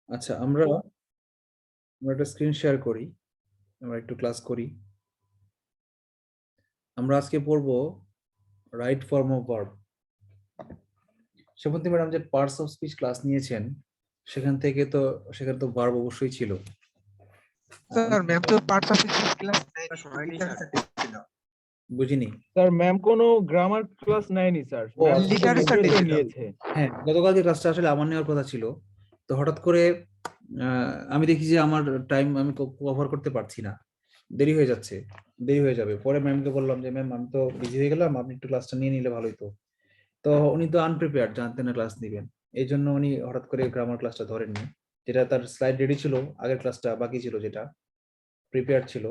আচ্ছা, আমরা একটা স্ক্রিন শেয়ার করি, আমরা একটু ক্লাস করি। আমরা আজকে পড়বো right form of verb. Sebanti madam যে পার্টস অফ স্পিচ ক্লাস নিয়েছেন, সেখানে তো ভার্ব অবশ্যই ছিল। স্যার ম্যাম তো পার্টস অফ স্পিচ ক্লাস হয়নি স্যার। বুঝিনি স্যার ম্যাম কোনো গ্রামার ক্লাস নেয়নি স্যার, ও, ম্যাম আচ্ছা, লিটারেচার লিটারেচার নিয়েছে। হ্যাঁ, গতকাল যে ক্লাসটা আসলে আমার নেওয়ার কথা ছিল, তো হঠাৎ করে আমি দেখি যে আমার টাইম আমি কভার করতে পারছি না, দেরি হয়ে যাচ্ছে, দেরি হয়ে যাবে। পরে ম্যামকে বললাম যে ম্যাম আমি তো বিজি হয়ে গেলাম, আপনি একটু ক্লাসটা নিয়ে নিলে ভালোই তো। তো উনি তো আনপ্রিপেয়ার্ড, জানতেন না ক্লাস নিবেন, এই জন্য উনি হঠাৎ করে গ্রামার ক্লাসটা ধরেননি। যেটা তার স্লাইড রেডি ছিল, আগের ক্লাসটা বাকি ছিল, যেটা প্রিপেয়ার ছিল,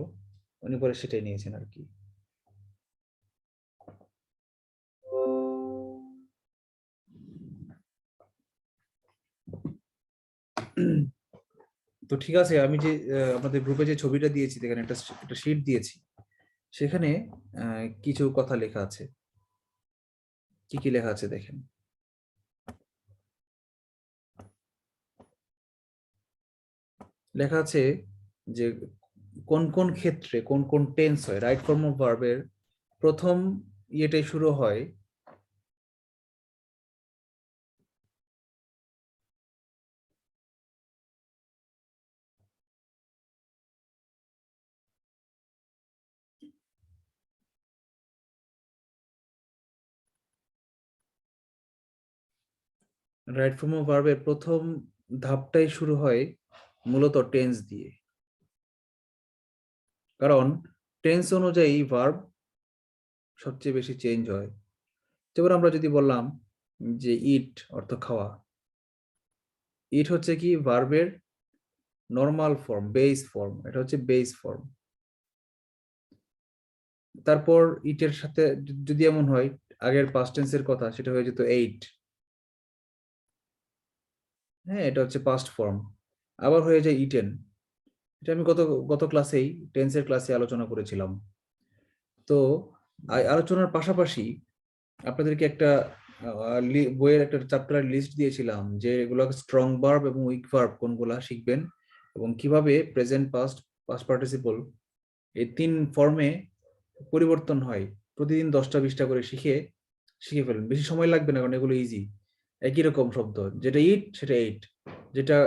উনি পরে সেটাই নিয়েছেন আর কি। তো ঠিক আছে, আমি যে আপনাদের গ্রুপে যে ছবিটা দিয়েছি, এখানে একটা শিট দিয়েছি, সেখানে কিছু কথা লেখা আছে। কি কি লেখা আছে দেখেন। লেখা আছে যে কোন কোন ক্ষেত্রে কোন কোন টেন্স হয়, রাইট ফর্ম অফ ভার্বের প্রথম ইয়েটাই শুরু হয় রাইট ফর্ম অফ ভার্বের প্রথম ধাপটাই শুরু হয় মূলত টেন্স দিয়ে। কারণ টেন্স অনুযায়ী ভার্ব সবচেয়ে বেশি চেঞ্জ হয়। যেমন আমরা যদি বললাম যে ইট অর্থ খাওয়া, ইট হচ্ছে কি ভার্বের নর্মাল ফর্ম, বেস ফর্ম, এটা হচ্ছে বেস ফর্ম। তারপর ইটের সাথে যদি এমন হয় আগের পাস্ট টেন্সের কথা, সেটা হয়ে যেত এইট, হ্যাঁ, এটা হচ্ছে পাস্ট ফর্ম। আবার হয়ে যায় ইটেন, এটা আমি গত ক্লাসেই টেন্সের ক্লাসে আলোচনা করেছিলাম। তো আলোচনার পাশাপাশি আপনাদেরকে একটা বইয়ের একটা চ্যাপ্টারের লিস্ট দিয়েছিলাম, যে এগুলো স্ট্রং ভার্ব এবং উইক ভার্ব কোনগুলা শিখবেন, এবং কিভাবে প্রেজেন্ট, পাস্ট, পাস্ট পার্টিসিপল এই 3 ফর্মে পরিবর্তন হয়। প্রতিদিন 10টা 20টা করে শিখে ফেলুন, বেশি সময় লাগবে না, কারণ এগুলো ইজি। একই রকম শব্দ, যেটা ইট সেটা এইট, যেটা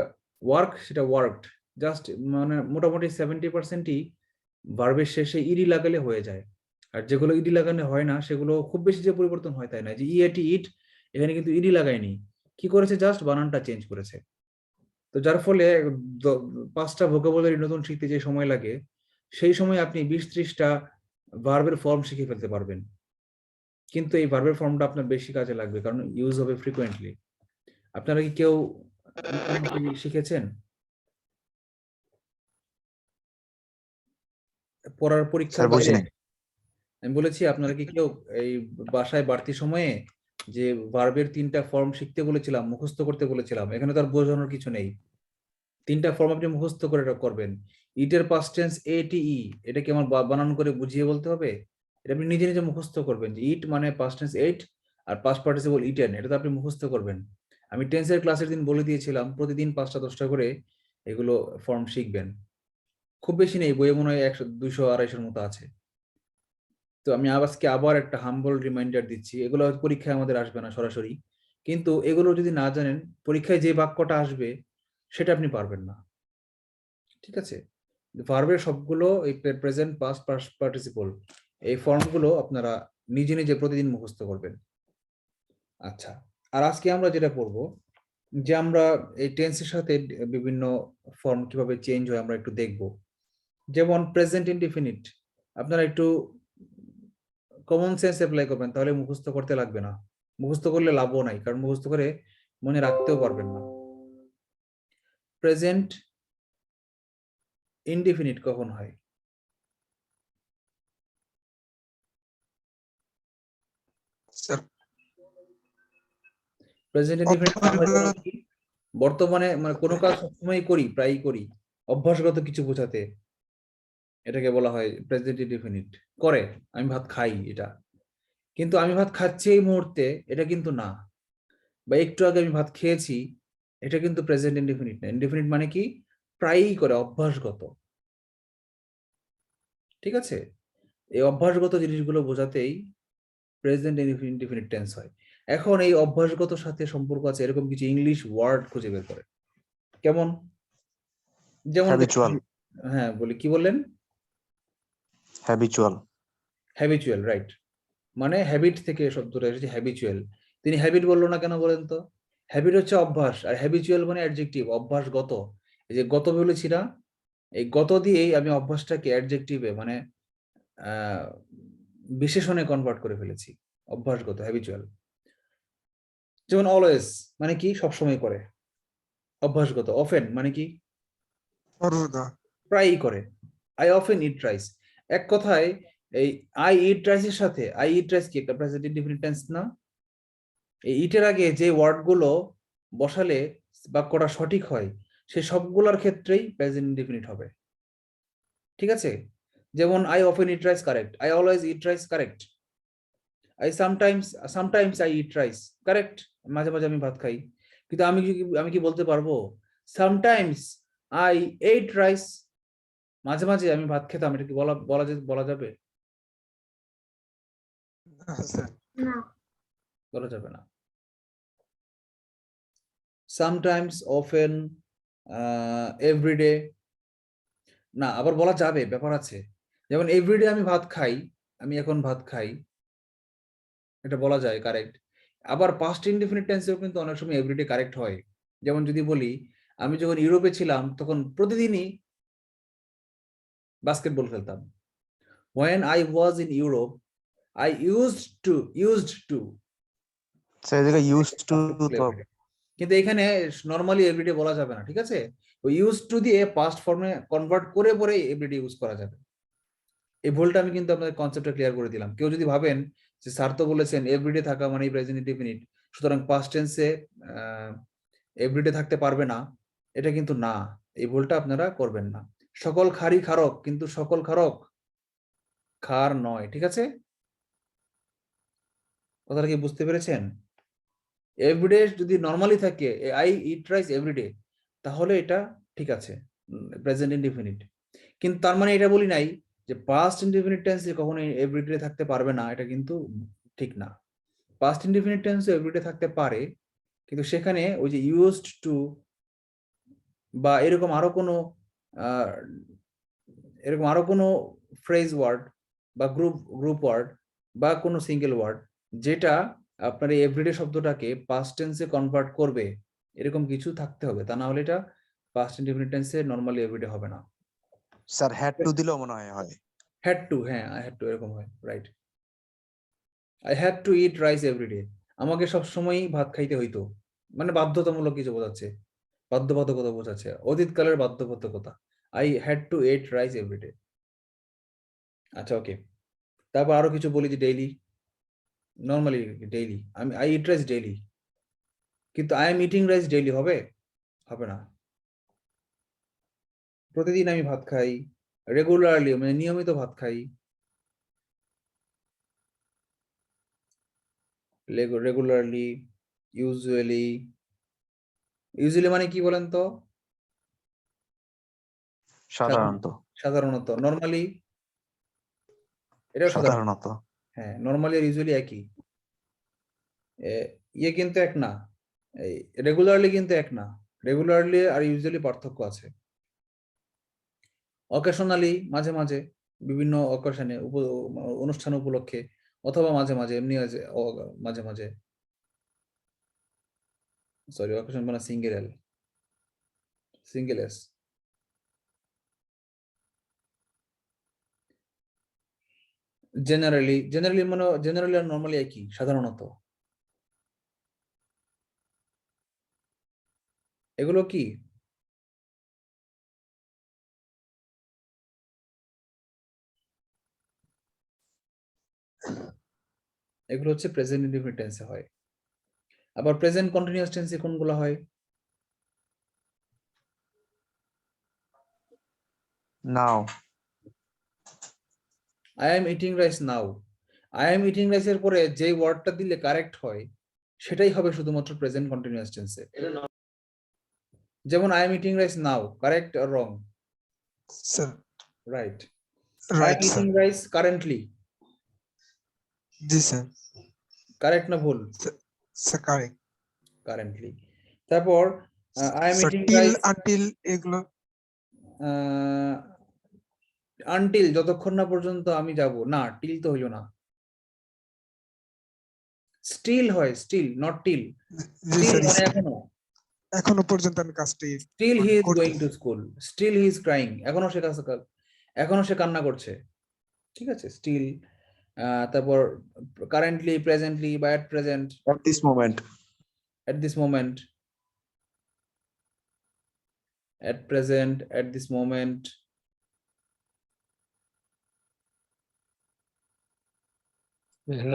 ওয়ার্ক সেটা ওয়ার্কড। জাস্ট মানে মোটামুটি 70%ই ভার্বের শেষে ইডি লাগালে হয়ে যায়। আর যেগুলো ইডি লাগানো হয় না, সেগুলো খুব বেশি যে পরিবর্তন হয় তাই না। যে ইএটি ইট, এখানে কিন্তু ইডি লাগায়নি, কি করেছে, জাস্ট বানানটা চেঞ্জ করেছে। তো যার ফলে 5টা ভোকাবুলারি নতুন শিখতে যে সময় লাগে, সেই সময় আপনি 20-30টা ভার্বের ফর্ম শিখে ফেলতে পারবেন। কিন্তু এই ভার্বের ফর্মটা আপনার বেশি কাজে লাগবে, কারণ ইউজ হবে ফ্রিকোয়েন্টলি। আপনারা কি কেউ শিখেছেন? পড়ার পরীক্ষার স্যার বুঝি বাইরে নাই। আমি বলেছি, আপনারা কি কেউ এই বাসায় বাড়তি সময়ে যে ভার্বের 3টা ফর্ম শিখতে বলেছিলাম, মুখস্থ করতে বলেছিলাম, এখানে তো আর বোঝানোর কিছু নেই। 3টা ফর্ম আপনি মুখস্থ করে করবেন। ইটের পাস্ট টেন্স এটিই, এটা কি আমার বানান করে বুঝিয়ে বলতে হবে? এটা আপনি নিজে নিজে মুখস্থ করবেন, যে ইট মানে পাস্ট টেন্স এইট, আর পাস্ট পার্টিসিপল ইটেন, এটা তো আপনি মুখস্থ করবেন। আমি টেন্সের ক্লাসের দিন বলে দিয়েছিলাম প্রতিদিন 5টা 10টা করে এগুলো ফর্ম শিখবেন। খুব বেশি নেই, বইয়ে মনে হয় 100 200 250 মতো আছে। তো আমি আজকে আবার একটা হাম্বল রিমাইন্ডার দিচ্ছি, এগুলো হয়তো পরীক্ষায় আমাদের আসবে না সরাসরি, কিন্তু এগুলো যদি না জানেন, পরীক্ষায় যে বাক্যটা আসবে সেটা আপনি পারবেন না। ঠিক আছে, ভার্বের সবগুলো এই প্রেজেন্ট, পাস্ট, পার্টিসিপল এই ফর্মগুলো আপনারা নিজে নিজে প্রতিদিন মুখস্থ করবেন। আচ্ছা, আর আজকে আমরা যেটা পড়বো, যে আমরা এই টেন্সের সাথে বিভিন্ন ফর্ম কিভাবে চেঞ্জ হয় আমরা একটু দেখব। যেমন প্রেজেন্ট ইনডিফিনিট, আপনারা একটু কমন সেন্স অ্যাপ্লাই করবেন, তাহলে মুখস্থ করতে লাগবে না। মুখস্থ করলে লাভও নাই, কারণ মুখস্থ করে মনে রাখতেও পারবেন না। প্রেজেন্ট ইনডিফিনিট কখন হয়? স্যার প্রেজেন্ট ইনডিফিনিট বর্তমানে, মানে কোনো কাজ সবসময় করি, প্রায়ই করি, অভ্যাসগত কিছু বোঝাতে এটাকে বলা হয় প্রেজেন্ট ইনডিফিনিট। করে আমি ভাত খাই, এটা কিন্তু আমি ভাত খাচ্ছি এই মুহূর্তে, এটা কিন্তু না। বা একটু আগে আমি ভাত খেয়েছি, এটা কিন্তু প্রেজেন্ট ইনডিফিনিট না। ইনডিফিনিট মানে কি? প্রায়ই করে, অভ্যাসগত। ঠিক আছে, এই অভ্যাসগত জিনিসগুলো বোঝাতেই প্রেজেন্ট ইনডিফিনিট টেন্স হয়। এখন এই অভ্যাসগত সাথে সম্পর্ক আছে এরকম কিছু ইংলিশ ওয়ার্ড খুঁজে বের করে। কেমন? যেমন হ্যাবিচুয়াল। হ্যাঁ, বলি, কি বললেন? হ্যাবিচুয়াল। Habitual, right. মানে হ্যাবিট থেকে শব্দটা এসেছে, হ্যাবিচুয়াল। তিনি হ্যাবিট বললো না কেন বলেন তো? হ্যাবিট হচ্ছে অভ্যাস, আর হ্যাবিচুয়াল মানে অ্যাডজেক্টিভ, অভ্যাসগত। এই যে গত বলেছি না, এই গত দিয়েই আমি অভ্যাসটাকে অ্যাডজেক্টিভে মানে বিশেষণে কনভার্ট করে ফেলেছি। অভ্যাসগত, হ্যাবিচুয়াল। যেমন অলওয়েজ মানে কি? সবসময় করে, অভ্যাসগত। অফেন মানে কি? সর্বদা। প্রায়ই করে। I often eat rice. এক কথায় এই আই ইট রাইস এর সাথে, আই ইট রাইস কি একটা প্রেজেন্ট ইনডিফিনিট টেন্স না? এই ইটের আগে যে ওয়ার্ডগুলো বসালে বাক্যটা সঠিক হয়, সেই সবগুলোর ক্ষেত্রেই প্রেজেন্ট ইনডিফিনিট হবে। ঠিক আছে, যেমন I often eat rice correct, I always eat rice correct, I sometimes I eat rice correct, মাঝে মাঝে আমি ভাত খাই। কিন্তু আমি কি বলতে পারবো সামটাইমস আই এট রাইস? মাঝে মাঝে আমি ভাত খেতাম, এটা কি বলা যাবে? না স্যার। বলা যাবে না। সামটাইমস, অফেন, এভরিডে না, আবার বলা যাবে, ব্যাপার আছে। যেমন এভরিডে আমি ভাত খাই, আমি এখন ভাত খাই, এটা বলা যায় কারেক্ট। আবার পাস্ট ইনডিফিনিট টেন্সেও কিন্তু অনেক সময় এভরিডে কারেক্ট হয়। যেমন যদি বলি আমি যখন ইউরোপে ছিলাম তখন প্রতিদিনই বাস্কেটবল খেলতাম। when I was in Europe I used to সেই জায়গায় ইউজড টু play তো every day। কিন্তু এখানে নরমালি এভরিডে বলা যাবে না, ঠিক আছে? ওই ইউজ টু দিয়ে পাস্ট ফর্মে কনভার্ট করে পরে এভরিডে ইউজ করা যাবে। এই ভুলটা আমি কিন্তু আপনাদের কনসেপ্টটা ক্লিয়ার করে দিলাম। কেউ যদি ভাবেন যে স্যার তো বলেছেন এভরিডে থাকা মানে প্রেজেন্ট ইনডিফিনিট, সুতরাং পাস্ট টেন্সে এভরিডে থাকতে পারবে না, এটা কিন্তু না। এই ভুলটা আপনারা করবেন না। সকল খারই খারক, কিন্তু সকল খারক খার নয়। ঠিক আছে, কথাটা কি বুঝতে পেরেছেন? এভরিডে যদি নরমালি থাকে আই ইট রাইস এভরিডে, তাহলে এটা ঠিক আছে, প্রেজেন্ট ইনডিফিনিট। কিন্তু তার মানে এটা বলি নাই যে পাস্ট ইনডিফিনিট টেন্সে কখনোই এভরিডে থাকতে পারবে না, এটা কিন্তু ঠিক না। পাস্ট ইনডিফিনিট টেন্সে এভরিডে থাকতে পারে, কিন্তু সেখানে ওই যে ইউজড টু বা এরকম আরো কোনো ফ্রেজ ওয়ার্ড বা গ্রুপ ওয়ার্ড বা কোনো সিঙ্গেল ওয়ার্ড যেটা আপনার এই এভরিডে শব্দটাকে পাস্ট টেন্সে কনভার্ট করবে, এরকম কিছু থাকতে হবে। তা না হলে এটা পাস্ট ইনডিফিনিট টেন্সে নরমালি এভরিডে হবে না। স্যার হ্যাড টু দিলেও মনে হয় হ্যাড টু, হ্যাঁ, আই হ্যাড টু এরকম হয়, right. I had to eat rice every day, আমাকে সবসময়ই ভাত খাইতে হইতো, মানে বাধ্যতামূলক কিছু বোঝাচ্ছে, বাধ্যবাধকতা বোঝাচ্ছে, অতীতকালের বাধ্যবাধকতা। I had to eat rice every day. আচ্ছা, ওকে। তারপর আরো কিছু বলি যে ডেইলি, নর্মালি ডেইলি আমি আই ইট রাইস ডেইলি, কিন্তু I am eating rice daily হবে? হবে না। প্রতিদিন আমি ভাত খাই, রেগুলারলি মানে নিয়মিত ভাত খাই, রেগুলারলি, ইউজুয়ালি। ইউজুয়ালি মানে কি বলেন তো? সাধারণত। সাধারণত। নর্মালি, এটাও সাধারণ। সাধারণত। হ্যাঁ, নর্মালি আর ইউজুয়ালি একই। ইয়ে কিন্তু এক না, এই রেগুলারলি কিন্তু এক না। রেগুলারলি আর ইউজুয়ালি পার্থক্য আছে। অকেশনালি মাঝে মাঝে, বিভিন্ন অকেশনে, অনুষ্ঠান উপলক্ষে, অথবা মাঝে মাঝে এমনি আছে, মাঝে মাঝে, সরি অকেশন মানে সিঙ্গেল এস। জেনারেলি মানে জেনারেলি আর নর্মালি একই, সাধারণত। এগুলো কি? এগুলো হচ্ছে প্রেজেন্ট ইনডিফিনিট টেন্সে হয়। আবার প্রেজেন্ট কন্টিনিউয়াস টেন্সে কোনগুলো হয়? Now. I am eating rice now. I am eating rice এর পরে যে ওয়ার্ডটা দিলে কারেক্ট হয় সেটাই হবে শুধুমাত্র প্রেজেন্ট কন্টিনিউয়াস টেন্সে। যেমন I am eating rice now, correct or wrong? Sir right. I right am eating sir, rice currently, জি স্যার, কারেক্ট না ভুল? Sir correct. কারেন্টলি। তারপর I am sir eating till rice until এগুলো until, যতক্ষণ না পর্যন্ত আমি যাব না, টিল তো হইল না। স্টিল হয়, স্টিল নট টিল। জি স্টিল স্যার, মানে এখনো, এখনো পর্যন্ত আমি কাজটি স্টিল হি মানে ইজ গোয়িং টু করতেছি। School, still he is crying, এখনো সে এখনো সে কান্না করছে, ঠিক আছে? স্টিল। তারপর কারেন্টলি, প্রেজেন্টলি বা at present, At this moment. At this moment, at present, at this moment.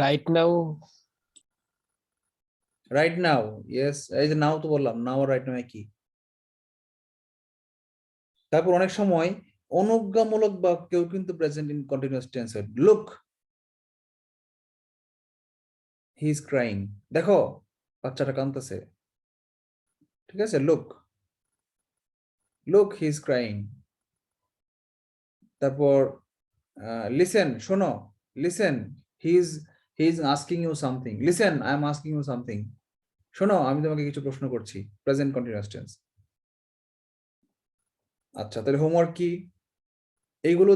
right now, right now, yes, এই যে নাও তো বললাম, নাও রাইট নাও একই। তারপর অনেক সময় অনুজ্ঞামূলক বাক্যেও কিন্তু প্রেজেন্ট ইন কন্টিনিউয়াস টেন্স হয়। লুক হি ইজ ক্রাইং, দেখো বাচ্চাটা কাঁদতেছে, ঠিক আছে? Look, look he is crying. তারপর লিসেন, শোনো, listen he is asking you something, listen I am asking you something, শোনো আমি তোমাকে কিছু প্রশ্ন করছি, প্রেজেন্ট কন্টিনিউয়াস টেন্স। আচ্ছা, তাহলে হোমওয়ার্ক কি? এগুলো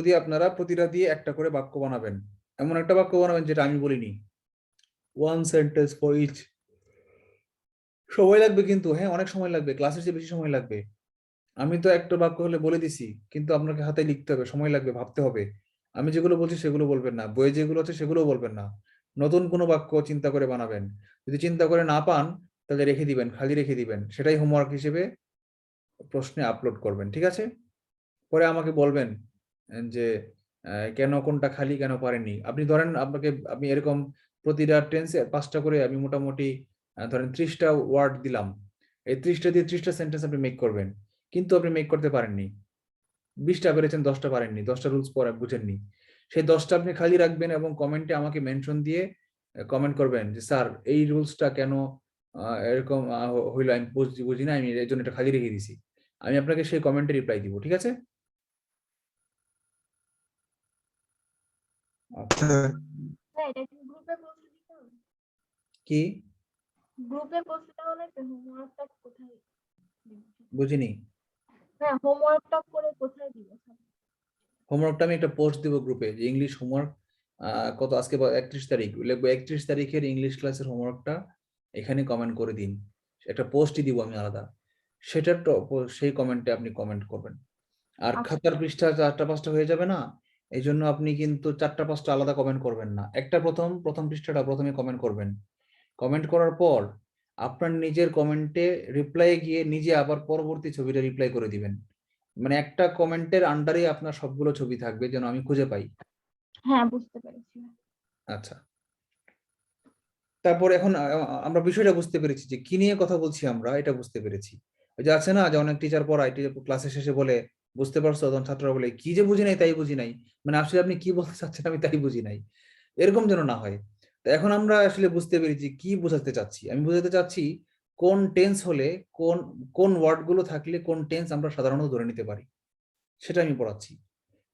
দিয়ে আপনারা প্রতিটা দিয়ে একটা করে বাক্য বানাবেন। এমন একটা বাক্য বানাবেন যেটা আমি বলিনি, ওয়ান সেন্টেন্স ফর ইচ। সময় লাগবে কিন্তু, হ্যাঁ অনেক সময় লাগবে, ক্লাসের চেয়ে বেশি সময় লাগবে। আমি তো একটা বাক্য হলে বলে দিছি, কিন্তু আপনাকে হাতে লিখতে হবে, সময় লাগবে, ভাবতে হবে। আমি যেগুলো বলছি সেগুলো বলবেন না, বইয়ে যেগুলো আছে সেগুলো বলবেন না, নতুন কোনো বাক্য চিন্তা করে বানাবেন। যদি চিন্তা করে না পান তাহলে রেখে দিবেন, খালি রেখে দিবেন, সেটাই হোমওয়ার্ক হিসেবে প্রশ্নে আপলোড করবেন, ঠিক আছে? পরে আমাকে বলবেন যে কেন কোনটা খালি, কেন পারেননি। আপনি ধরেন আমি এরকম প্রতিটা টেন্সে 5টা করে আমি মোটামুটি ধরেন 30টা ওয়ার্ড দিলাম, এই 30টা দিয়ে 30টা সেন্টেন্স আপনি মেক করবেন, কিন্তু আপনি মেক করতে পারেননি, 20টা পেরেছেন, 10টা পারেননি, 10টা রুলস পরে বুঝেননি। সেই 10টা আপনি খালি রাখবেন এবং কমেন্টে আমাকে মেনশন দিয়ে কমেন্ট করবেন যে স্যার এই রুলসটা কেন এরকম হইলো, আমি বুঝি না, আমি এর জন্য এটা খালি রেখে দিছি। আমি আপনাকে সেই কমেন্টে রিপ্লাই দিব, ঠিক আছে? আচ্ছা, স্যার হ্যাঁ, এটা কি গ্রুপে পোস্ট দিতে হবে? কি গ্রুপে পোস্ট দেওয়া হলে হোমওয়ার্কটা কোথায় দিব? বুঝিনি? হ্যাঁ, হোমওয়ার্কটা করে কোথায় দিব? হোমওয়ার্কটা আমি একটা পোস্ট দিব গ্রুপে, যে ইংলিশ হোমওয়ার্ক কত আজকে 31 তারিখ, লিখবো 31 তারিখের ইংলিশ ক্লাসের হোমওয়ার্কটা এখানে কমেন্ট করে দিন, একটা পোস্টই দিব আমি আলাদা, সেটার সেই কমেন্টে আপনি কমেন্ট করবেন। আর আচ্ছা। খাতার পৃষ্ঠা 4টা 5টা হয়ে যাবে না, এই জন্য আপনি কিন্তু 4টা 5টা আলাদা কমেন্ট করবেন না, একটা প্রথম পৃষ্ঠাটা প্রথমে কমেন্ট করবেন। কমেন্ট করার পর আপনার নিজের কমেন্টে রিপ্লাই গিয়ে নিজে আবার পরবর্তী ছবিটা রিপ্লাই করে দিবেন, মানে একটা কমেন্টের আন্ডারে আপনার সবগুলো ছবি থাকবে, যেন আমি খুঁজে পাই। হ্যাঁ, বুঝতে পেরেছি। আচ্ছা, তারপর এখন আমরা বিষয়টা বুঝতে পেরেছি যে কি নিয়ে কথা বলছি, আমরা এটা বুঝতে পেরেছি। ওই যে আছে না যে অনেক টিচার পড়ায়, টিচার ক্লাসের শেষে বলে বুঝতে পারছো, তখন ছাত্ররা বলে কি যে বুঝি নাই তাই বুঝি নাই, মানে আসলে আপনি কি বলতে চাচ্ছেন আমি তাই বুঝি নাই, এরকম যেন না হয়। তো এখন আমরা আসলে বুঝতে পেরেছি কি বোঝাতে চাচ্ছি। আমি বোঝাতে চাচ্ছি কোন টেন্স হলে কোন কোন ওয়ার্ড গুলো থাকলে কোন টেন্স আমরা সাধারণত ধরে নিতে পারি, সেটা আমি পড়াচ্ছি।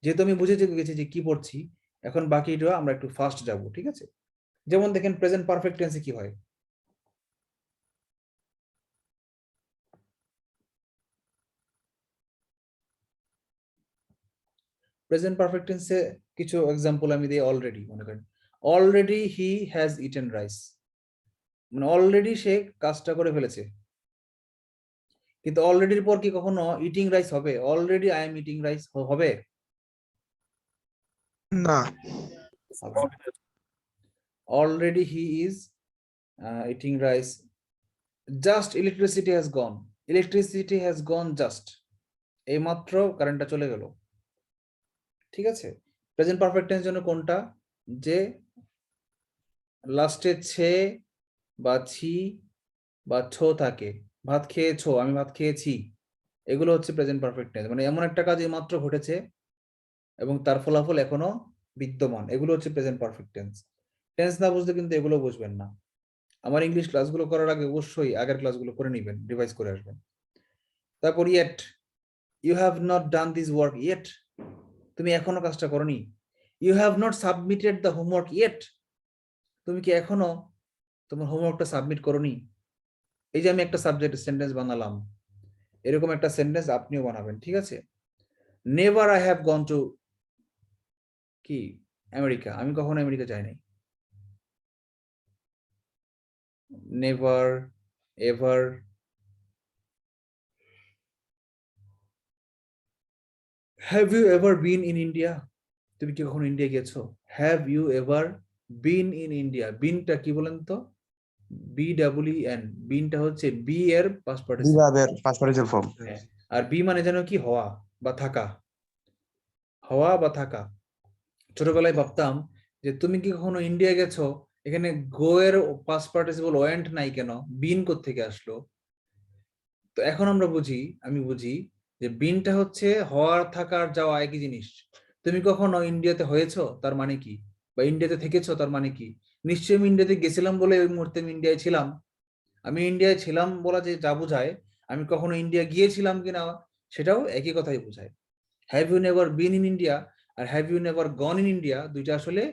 যেহেতু আমি বুঝে গেছি যে কি পড়ছি, এখন বাকিটা আমরা একটু ফাস্ট যাব, ঠিক আছে? যেমন দেখেন প্রেজেন্ট পারফেক্ট টেন্সে কি হয়। প্রেজেন্ট পারফেক্ট টেন্সে কিছু এক্সাম্পল আমি দিই। অলরেডি, মনে করেন already he has eaten rice, মানে অলরেডি সে কাজটা করে ফেলেছে। কিন্তু অলরেডির পর কি কখনো ইটিং রাইস হবে? Already I am eating rice হবে? না, already he is eating rice, just electricity has gone, electricity has gone just, এই মাত্র কারেন্টটা চলে গেল, ঠিক আছে? প্রেজেন্ট পারফেক্ট টেন্স জন্য কোনটা, যে লাস্টে ছে বা ছি বা ছো থাকে, ভাত খেয়েছো, আমি ভাত খেয়েছি, এগুলো হচ্ছে প্রেজেন্ট পারফেক্ট টেন্স, মানে এমন একটা কাজ এইমাত্র ঘটেছে এবং তার ফলাফল এখনো বিদ্যমান, এগুলো হচ্ছে প্রেজেন্ট পারফেক্ট টেন্স। টেন্স না বুঝলে কিন্তু এগুলো বুঝবেন না। আমার ইংলিশ ক্লাসগুলো করার আগে অবশ্যই আগের ক্লাসগুলো করে নেবেন, রিভাইজ করে আসবেন। তারপর yet, you have not done this work yet, তুমি এখনো কাজটা করনি। You have not submitted the homework yet, তুমি কি এখনো তোমার হোমওয়ার্কটা সাবমিট করনি। এই যে আমি একটা সাবজেক্ট সেন্টেন্স বানালাম, এরকম একটা সেন্টেন্স আপনিও বানাবেন, ঠিক আছে। Never I have gone to কি আমেরিকা, আমি কখনো আমেরিকা যাই নাই। Never ever, have you ever been in India, তুমি কি কখনো ইন্ডিয়া গেছো। Have you ever been in India, বিনটা কি বলেন তো, BEEN, বিনটা হচ্ছে বি এর পাস্ট পার্টিসিপল, বিভাবের past participle form. আর বি মানে যেন কি হওয়া বা থাকা, হওয়া বা থাকা। ছোটবেলায় ভাবতাম যে তুমি কি কখনো ইন্ডিয়া গেছো, এখানে গো এর পাস্ট পার্টিসিপল ওয়েন্ট নাই কেন, বিন কোত্থেকে আসলো। তো এখন আমরা বুঝি, আমি বুঝি যে বিনটা হচ্ছে হওয়ার থাকার যাওয়া একই জিনিস। তুমি কখনো ইন্ডিয়াতে হয়েছো তার মানে কি, বা ইন্ডিয়াতে থেকেছো তার মানে কি। নিশ্চয়ই আমি ইন্ডিয়াতে গেছিলাম বলে ওই মুহূর্তে আমি ইন্ডিয়ায় ছিলাম। আমি ইন্ডিয়ায় ছিলাম বলা যে যা বোঝায়, আমি কখনো ইন্ডিয়া গিয়েছিলাম কিনা সেটাও একই কথাই বোঝায়। Have you never been in India আর have you never gone in India, দুইটা আসলে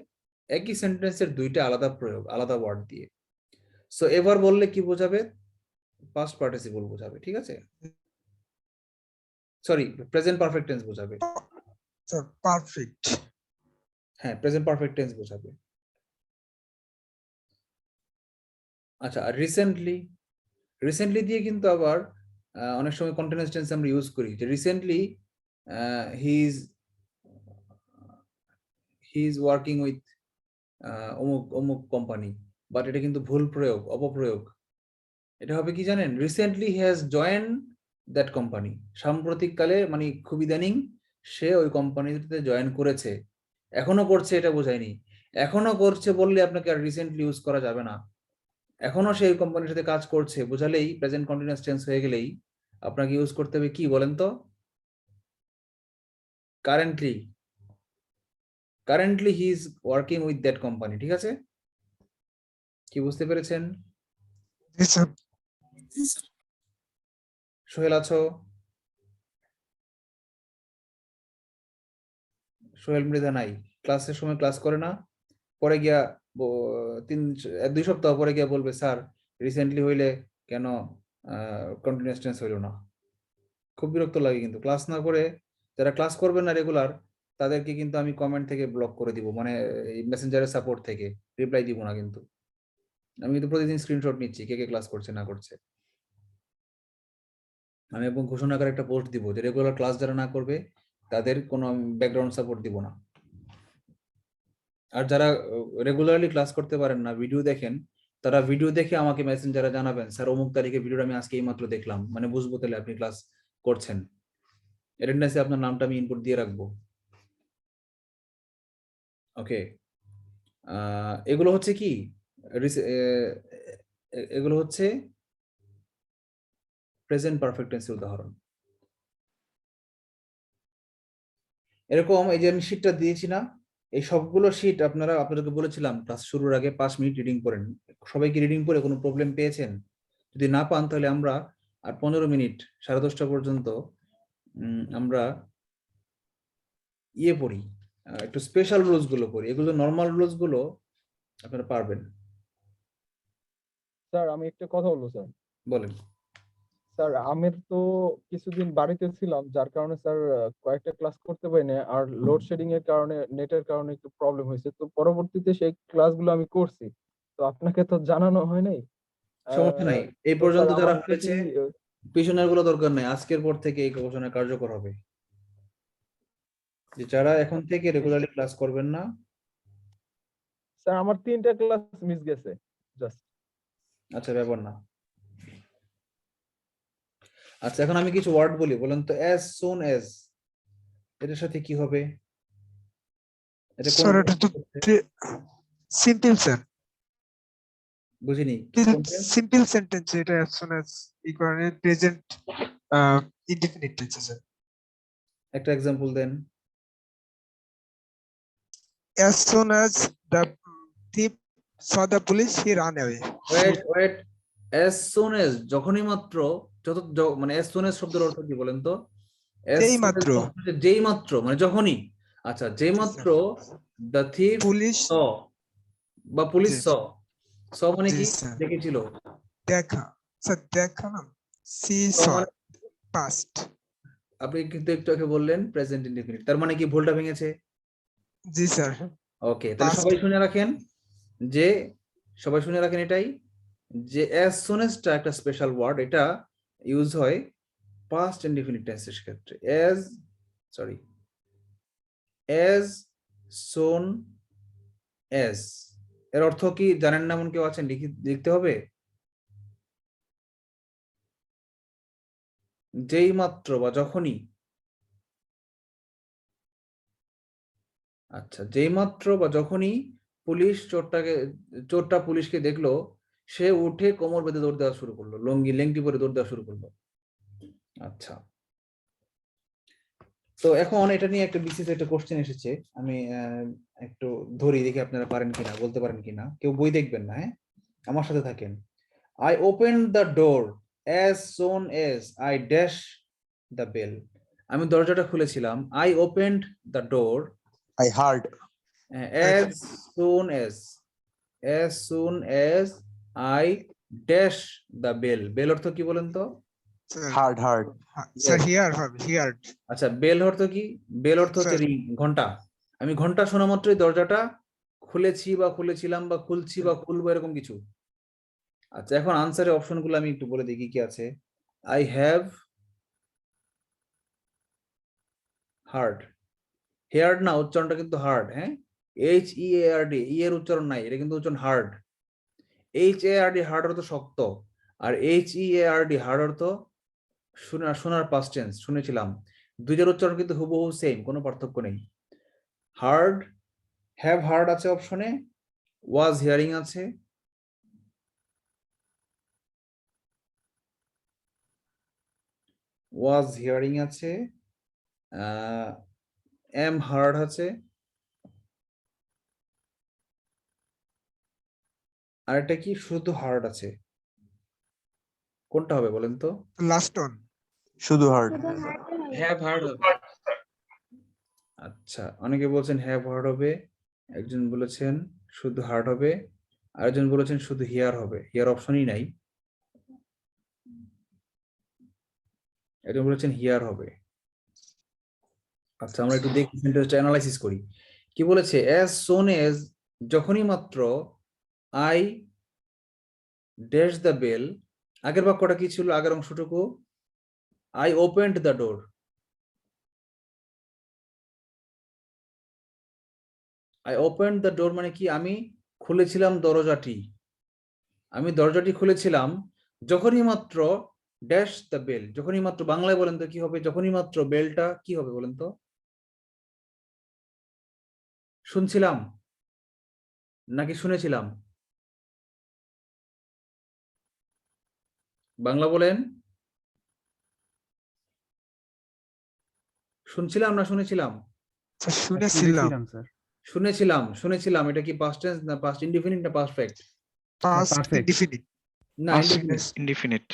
একই সেন্টেন্সের দুইটা আলাদা প্রয়োগ, আলাদা ওয়ার্ড দিয়ে। সো এভার বললে কি বোঝাবে, পাস্ট পার্টিসিপল বোঝাবে, ঠিক আছে। সরি, প্রেজেন্ট পারফেক্ট টেন্স বোঝাবে। Sir perfect. হ্যাঁ, প্রেজেন্ট পারফেক্ট টেন্স বোঝাবে। আচ্ছা, আর রিসেন্টলি, রিসেন্টলি দিয়ে কিন্তু আবার অনেক সময় কন্টিনিউয়াস টেন্স আমরা ইউজ করি, যে recently he is working with অমুক অমুক কোম্পানি, বাট এটা কিন্তু ভুল প্রয়োগ, অপপ্রয়োগ। এটা হবে কি জানেন, recently he has join that company, সাম্প্রতিককালে মানে খুব ইদানিং সে ওই কোম্পানিতে জয়েন করেছে। এখনো করছে এটা বোঝায়নি, এখনো করছে বললে আপনাকে আর রিসেন্টলি ইউজ করা যাবে না। এখনো সেই কোম্পানির সাথে কাজ করছে বোঝালেই, প্রেজেন্ট কন্টিনিউয়াস টেন্স হয়ে গেলেই আপনাকে ইউজ করতে হবে কি বলেন তো, currently. Currently he is working with that company, ঠিক আছে। কি বুঝতে পেরেছেন। জি স্যার। সোহেল আছো, সোহেল মৃধা নাই, ক্লাসের সময় ক্লাস করে না, পরে গিয়া দুই সপ্তাহ পরে গিয়া বলবে স্যার রিসেন্টলি হইলে কেন কন্টিনিউয়াস টেন্স হইলো না। খুব বিরক্ত লাগে কিন্তু, ক্লাস না করে যারা ক্লাস করবে না রেগুলার তাদেরকে কিন্তু আমি কমেন্ট থেকে ব্লক করে দিব, মানে এই মেসেঞ্জারের সাপোর্ট থেকে রিপ্লাই দিব না কিন্তু। আমি কিন্তু প্রতিদিন স্ক্রিনশট নিচ্ছি কে কে ক্লাস করছে না করছে। আমি এবং ঘোষণা করে একটা পোস্ট দিব যে রেগুলার ক্লাস যারা না করবে তাদের কোনো ব্যাকগ্রাউন্ড সাপোর্ট দিব না। আর যারা রেগুলারলি ক্লাস করতে পারেন না, ভিডিও দেখেন, তারা ভিডিও দেখে আমাকে মেসেঞ্জারে জানাবেন স্যার অমুক তারিখে ভিডিওটা আমি আজকে এইমাত্র দেখলাম, মানে বুঝবো তাহলে আপনি ক্লাস করছেন। অ্যাটেন্ডেন্সে আপনার নামটা আমি ইনপুট দিয়ে রাখবো। ওকে, এগুলো হচ্ছে কি, এগুলো হচ্ছে প্রেজেন্ট পারফেক্ট টেন্সের উদাহরণ। এরকম এই যে আমি শীটটা দিয়েছি না, এই সবগুলো শীট আপনাদেরকে বলেছিলাম ক্লাস শুরুর আগে 5 মিনিট রিডিং করেন। সবাই কি রিডিং করে কোনো প্রবলেম পেয়েছেন? যদি না পান তাহলে আমরা আর 15 মিনিট 10:30 পর্যন্ত আমরা ইয়ে পড়ি, একটু স্পেশাল রুলস গুলো পড়ি। এগুলো নর্মাল রুলস গুলো আপনারা পারবেন। স্যার আমি একটা কথা বলবো স্যার। বলেন। স্যার আমি তো কিছুদিন বাড়িতে ছিলাম, যার কারণে স্যার কয়েকটা ক্লাস করতে পারি না, আর লোডশেডিং এর কারণে, নেটের কারণে একটু প্রবলেম হয়েছে। তো পরবর্তীতে সেই ক্লাসগুলো আমি করছি, তো আপনাকে তো জানানো হয় নাই। সমস্যা নাই, এই তো পর্যন্ত স্যার যারা আমাকে হয়েছে কি পিছনের গুলো দরকার নাই, আজকের পর থেকে এই ঘোষণা কার্যকর হবে যে যারা এখন থেকে রেগুলারলি ক্লাস করবেন না। স্যার আমার 3টা ক্লাস মিস গেছে জাস্ট। আচ্ছা, ব্যাপার না। আচ্ছা, এখন আমি কিছু ওয়ার্ড বলি, বলেন তো as soon as এটার সাথে কি হবে? এটা কোন স্যার এটা তো সিম্পল স্যার। বুঝিনি সিম্পল সেন্টেন্স, এটা as soon as equal present indefinite tense sir. একটা example then. as soon as the thief saw the police, he ran away. Wait as soon as যখনই মাত্র মানে as soon as শব্দের অর্থ কি বলেন তো? As যেই soon as মাত্র। অর্থ যেই মাত্র মানে যখনই। আচ্ছা যেই মাত্র the thief পুলিশ saw বা পুলিশ জি, saw মানে জি, কি স্যার। দেখেছিল, দেখা স্যার দেখা না সি saw স মানে পাস্ট আপনি কিন্তু একটু আগে বললেন প্রেজেন্ট ইনডিফিনিট, তার মানে কি ভুলটা ভেঙেছে? জি স্যার ওকে, তাহলে Past. সবাই শুনে রাখেন যে এটাই যে as soon as টা একটা স্পেশাল ওয়ার্ড, এটা ইউজ হয় পাস্ট ইনডিফিনিট টেন্সের ক্ষেত্রে। as soon as এর অর্থ কি জানেন না এমন কেউ আছেন? লিখতে হবে যেই মাত্র বা যখনই। আচ্ছা যেই মাত্র বা যখনই পুলিশ চোরটা পুলিশকে দেখলো, সে উঠে কোমর বেঁধে দৌড় দেওয়া শুরু করলো, লেংটি পরে দৌড় দেওয়া শুরু করলো। আচ্ছা তো এখন এটা নিয়ে একটা বিশেষ একটা কোশ্চেন এসেছে, আমি একটু ধরি দেখি আপনারা পারেন কিনা, বলতে পারেন কিনা। কেউ বই দেখবেন না, হ্যাঁ আমার সাথে থাকেন। I opened the door as soon as I dash the bell. আমি দরজাটা খুলেছিলাম, I opened the door I heard. as soon as I dash the bell. Bell অর্থ কি বলেন তো? Heard. Sir Yes. হিয়ার্ড আচ্ছা বেল অর্থ কি? বেল অর্থ হচ্ছে Sir. রিং, ঘন্টা। আমি ঘন্টা শোনা মাত্রই দরজাটা খুলেছি বা খুলেছিলাম বা খুলছি বা খুলবো এরকম কিছু। আচ্ছা এখন আনসারের অপশনগুলো আমি একটু বলে দিই কি কি আছে। I have heard. হেয়ার্ড না, উচ্চারণটা কিন্তু হার্ড, হ্যাঁ HEARD, ই এর উচ্চারণ নাই, এটা কিন্তু উচ্চারণ হার্ড। HARD হার্ড অর্থ শক্ত, আর HEARD হার্ড অর্থ শোনার পাস্ট টেন্স, শুনেছিলাম। দুইটার উচ্চারণ কিন্তু হুবহু সেম, কোনো পার্থক্য নেই। হার্ড, হ্যাভ হার্ড আছে অপশনে, ওয়াজ হিয়ারিং আছে, আছে, এম হার্ড আছে, আর এটা কি শুধু হার্ড আছে। কোনটা হবে বলেন তো? লাস্ট অন শুধু heard. হ্যাঁ ভার্ড আচ্ছা অনেকে বলছেন হ্যাভ হার্ড হবে, একজন বলেছেন শুধু হার্ড হবে, আরেকজন বলেছেন শুধু হিয়ার হবে, হিয়ার অপশনই নাই, একজন বলেছেন হিয়ার হবে। আচ্ছা আমরা একটু দেখি, সেন্টেন্সটা অ্যানালাইসিস করি। কি বলেছে? as soon as যখনই মাত্র I dash the bell, আগের বাক্যটা কি ছিল? আগের অংশটুকু I opened the door. I opened the door মানে কি? আমি খুলেছিলাম দরজাটি, আমি দরজাটি খুলেছিলাম যখনই মাত্র ড্যাশ দ্য বেল, যখনই মাত্র, বাংলায় বলেন তো কি হবে? যখনই মাত্র বেলটা কি হবে বলেন তো? শুনছিলাম নাকি শুনেছিলাম? বাংলা বলেন, শুনছিলাম না শুনেছিলাম? শুনেছিলাম শুনেছিলাম, এটা কি পাস্ট টেন্স না পাস্ট ইনডিফিনিট না পারফেক্ট? পাস্ট ইনডিফিনিট না ইনডিফিনিট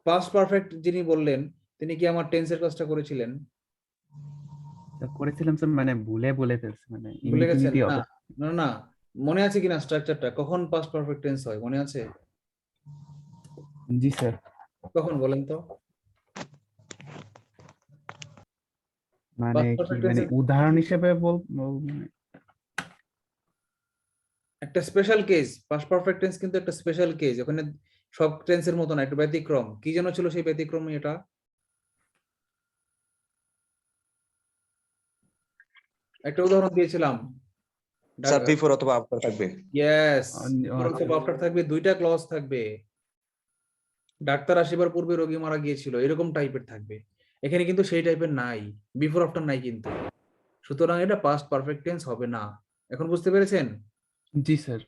পাস্ট পারফেক্ট যিনি বললেন তিনি কি আমার টেন্সের কাজটা করেছিলেন? করেছিলাম স্যার, মানে ভুলে বলে ফেলছি, মানে ভুলে গেছেন? ইনফিনিটি না হবে। না না, মনে আছে কিনা স্ট্রাকচারটা? কখন পাস্ট পারফেক্ট টেন্স হয় মনে আছে? জি স্যার, কখন বলেন তো? মানে Past কি, perfect মানে tense উদাহরণ হিসেবে মানে একটা special case, past perfect tense কিন্তু একটা স্পেশাল কেস, ওখানে সব টেন্সের মতো না, একটা ব্যতিক্রম। কি যেন ছিল সেই ব্যতিক্রম? এটা একটা উদাহরণ দিয়েছিলাম। স্যার বিফোর অথবা আফটার থাকবে। ইয়েস, আচ্ছা। আফটার থাকবে, দুইটা ক্লজ থাকবে। ডাক্তার আসিবার পূর্বে রোগী মারা গিয়েছিল, এরকম টাইপের থাকবে। এখানে কিন্তু সেই টাইপের নাই, বিফোর আফটার নাই কিন্তু, সুতরাং এটা পাস্ট পারফেক্ট টেন্স হবে না। এখন বুঝতে পেরেছেন? জি স্যার।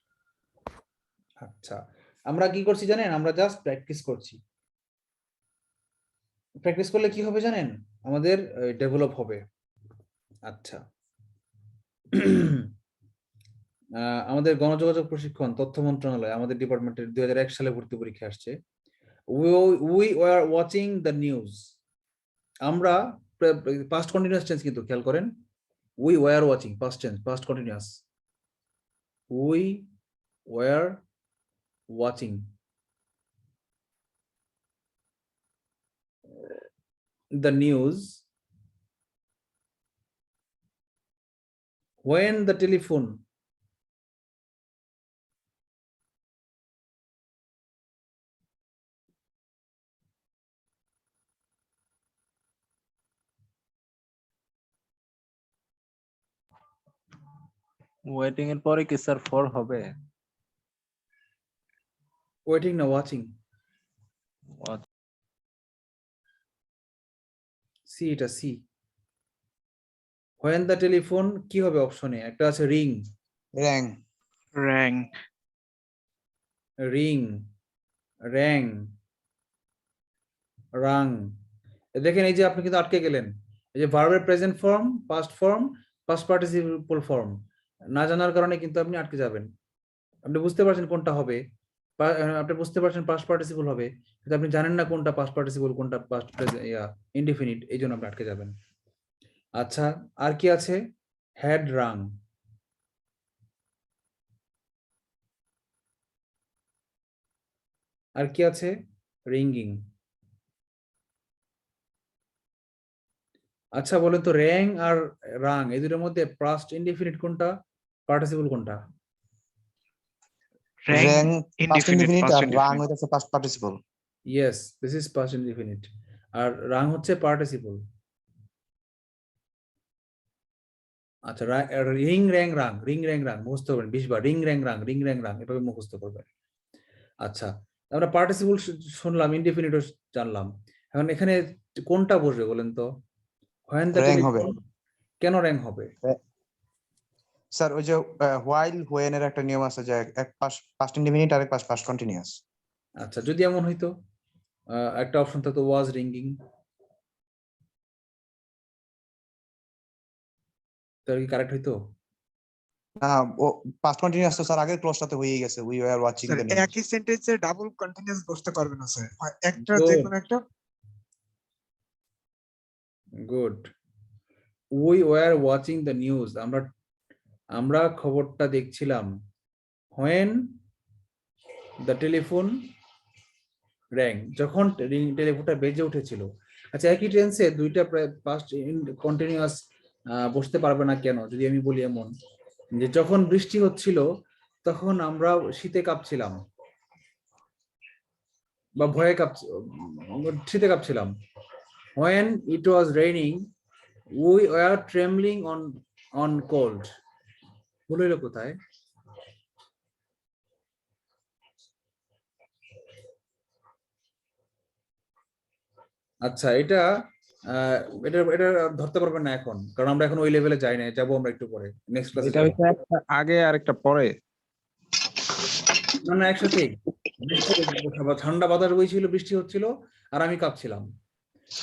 আচ্ছা আমরা কি করছি জানেন? আমরা জাস্ট প্র্যাকটিস করছি। প্র্যাকটিস করলে কি হবে জানেন? আমাদের ডেভেলপ হবে। আচ্ছা আমাদের গণযোগাযোগ প্রশিক্ষণ তথ্য মন্ত্রণালয় আমাদের ডিপার্টমেন্টের 2001 সালে ভর্তি পরীক্ষা আসছে। We were watching the news. আমরা পাস্ট কন্টিনিউয়াস টেন্স কিন্তু খেয়াল করেন, we were watching past tense, past continuous. We were watching the news when the telephone waiting এর পরে কি স্যার ফর হবে? waiting না watching, see এটা see when the telephone কি হবে অপশনে? একটা আছে ring, rang rang ring, rang, rung. দেখেন এই যে আপনি কিন্তু আটকে গেলেন, এই যে ভার্বের present form, past form, past participle form না জানার কারণে কিন্তু আপনি আটকে যাবেন। আপনি বুঝতে পারছেন কোনটা হবে, আপনি বুঝতে পারছেন পাস্ট পার্টিসিপল হবে, কিন্তু আপনি জানেন না কোনটা পাস্ট পার্টিসিপল কোনটা পাস্ট ইনডিফিনিট, এই জন্য আপনি আটকে যাবেন। আচ্ছা, আর কি আছে? হ্যাড রাং, আর কি আছে? রিঙ্গিং। আচ্ছা বলেন তো, র্যাং আর রাং এই দুটোর মধ্যে পাস্ট ইনডিফিনিট কোনটা, পার্টিসিপল কোনটা? Rang past indefinite, indefinite past আর রাং indefinite. হইতাছে past participle. Yes, this is past indefinite, আর রাং হচ্ছে পার্টিসিপল। আচ্ছা, ring rang rung, ring rang rung মুখস্থ করবেন 20 বার, ring rang rung, ring rang rung, এভাবে মুখস্থ করবেন। আচ্ছা, আমরা পার্টিসিপল শুনলাম, ইনডিফিনিটও জানলাম, এখন এখানে কোনটা বসবে বলেন তো? when the র্যাং হবে। telephone, কেন র্যাং হবে? স্যার ওই যে হোয়াইল হোয়েন এর একটা নিয়ম আছে যে এক পাস্ট ইনডিফিনিট আর এক পাস্ট কন্টিনিউয়াস। আচ্ছা, যদি এমন হইতো একটা অপশন থাকতো ওয়াজ রিঙ্গিং, তাহলে কি কারেক্ট হইতো? না, ও পাস্ট কন্টিনিউয়াস তো স্যার আগের ক্লজটাতে হয়ে গেছে, we were watching sir the news. একই সেন্টেন্সে ডাবল কন্টিনিউয়াস বসতে পারবে না স্যার, একটা Good. যে কোনো একটা। Good, we were watching the news, আমরা খবরটা দেখছিলাম। when the telephone rang, যখন টেলিফোনটা বেজে উঠেছিল। আচ্ছা, একই টেন্সে দুইটা পাস্ট কন্টিনিউয়াস বসতে পারবে না কেন? যদি আমি বলি এমন যে যখন বৃষ্টি হচ্ছিল তখন আমরা শীতে কাঁপছিলাম বা ভয়ে শীতে কাঁপছিলাম। when it was raining we were trembling on cold, ভুল হইলো কোথায়? আচ্ছা, এটা এটা ধরতে পারবেন না এখন, কারণ আমরা এখন ওই লেভেলে যাই না, যাবো আমরা একটু পরে, নেক্সট ক্লাসে এটা যাবো। হচ্ছে একটা আগে আর একটা পরে। না না, একসাথে ঠান্ডা বাতাস বইছিল, বৃষ্টি হচ্ছিল আর আমি কাঁপছিলাম।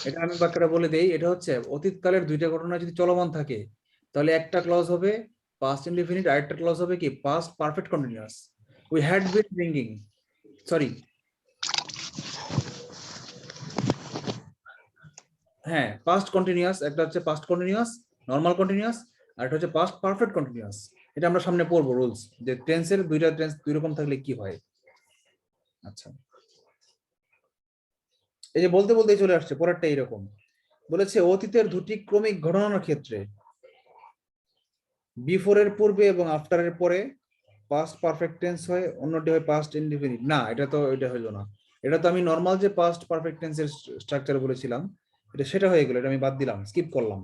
এটা আমি বাক্যটা বলে দেই, এটা হচ্ছে অতীতকালের দুইটা ঘটনা যদি চলমান থাকে তাহলে একটা ক্লজ হবে পাস্ট ইনডিফিনিট, আর একটা ক্লজ হবে কি past perfect continuous. We had been ringing, sorry, হ্যাঁ, পাস্ট কন্টিনিউয়াস, একটা হচ্ছে পাস্ট কন্টিনিউয়াস নরমাল কন্টিনিউয়াস, আর একটা হচ্ছে পাস্ট পারফেক্ট কন্টিনিউয়াস। এটা আমরা সামনে পড়বো রুলস, যে টেন্সের দুইটা টেন্স দুই রকম থাকলে কি হয়। আচ্ছা, এই যে বলতে বলতেই চলে আসছে পরেরটা এইরকম বলেছে, অতীতের দুটি ক্রমিক ঘটনার ক্ষেত্রে বিফোর এর পূর্বে এবং আফটার এর পরে পাস্ট পারফেক্ট টেন্স হয়, অন্যটি হয় পাস্ট ইনডিফিনিট। না, এটা হইলো না, এটা তো আমি নরমাল যে পাস্ট পারফেক্ট টেন্সের স্ট্রাকচার বলেছিলাম, সেটা হয়ে গেল, এটা আমি বাদ দিলাম, স্কিপ করলাম।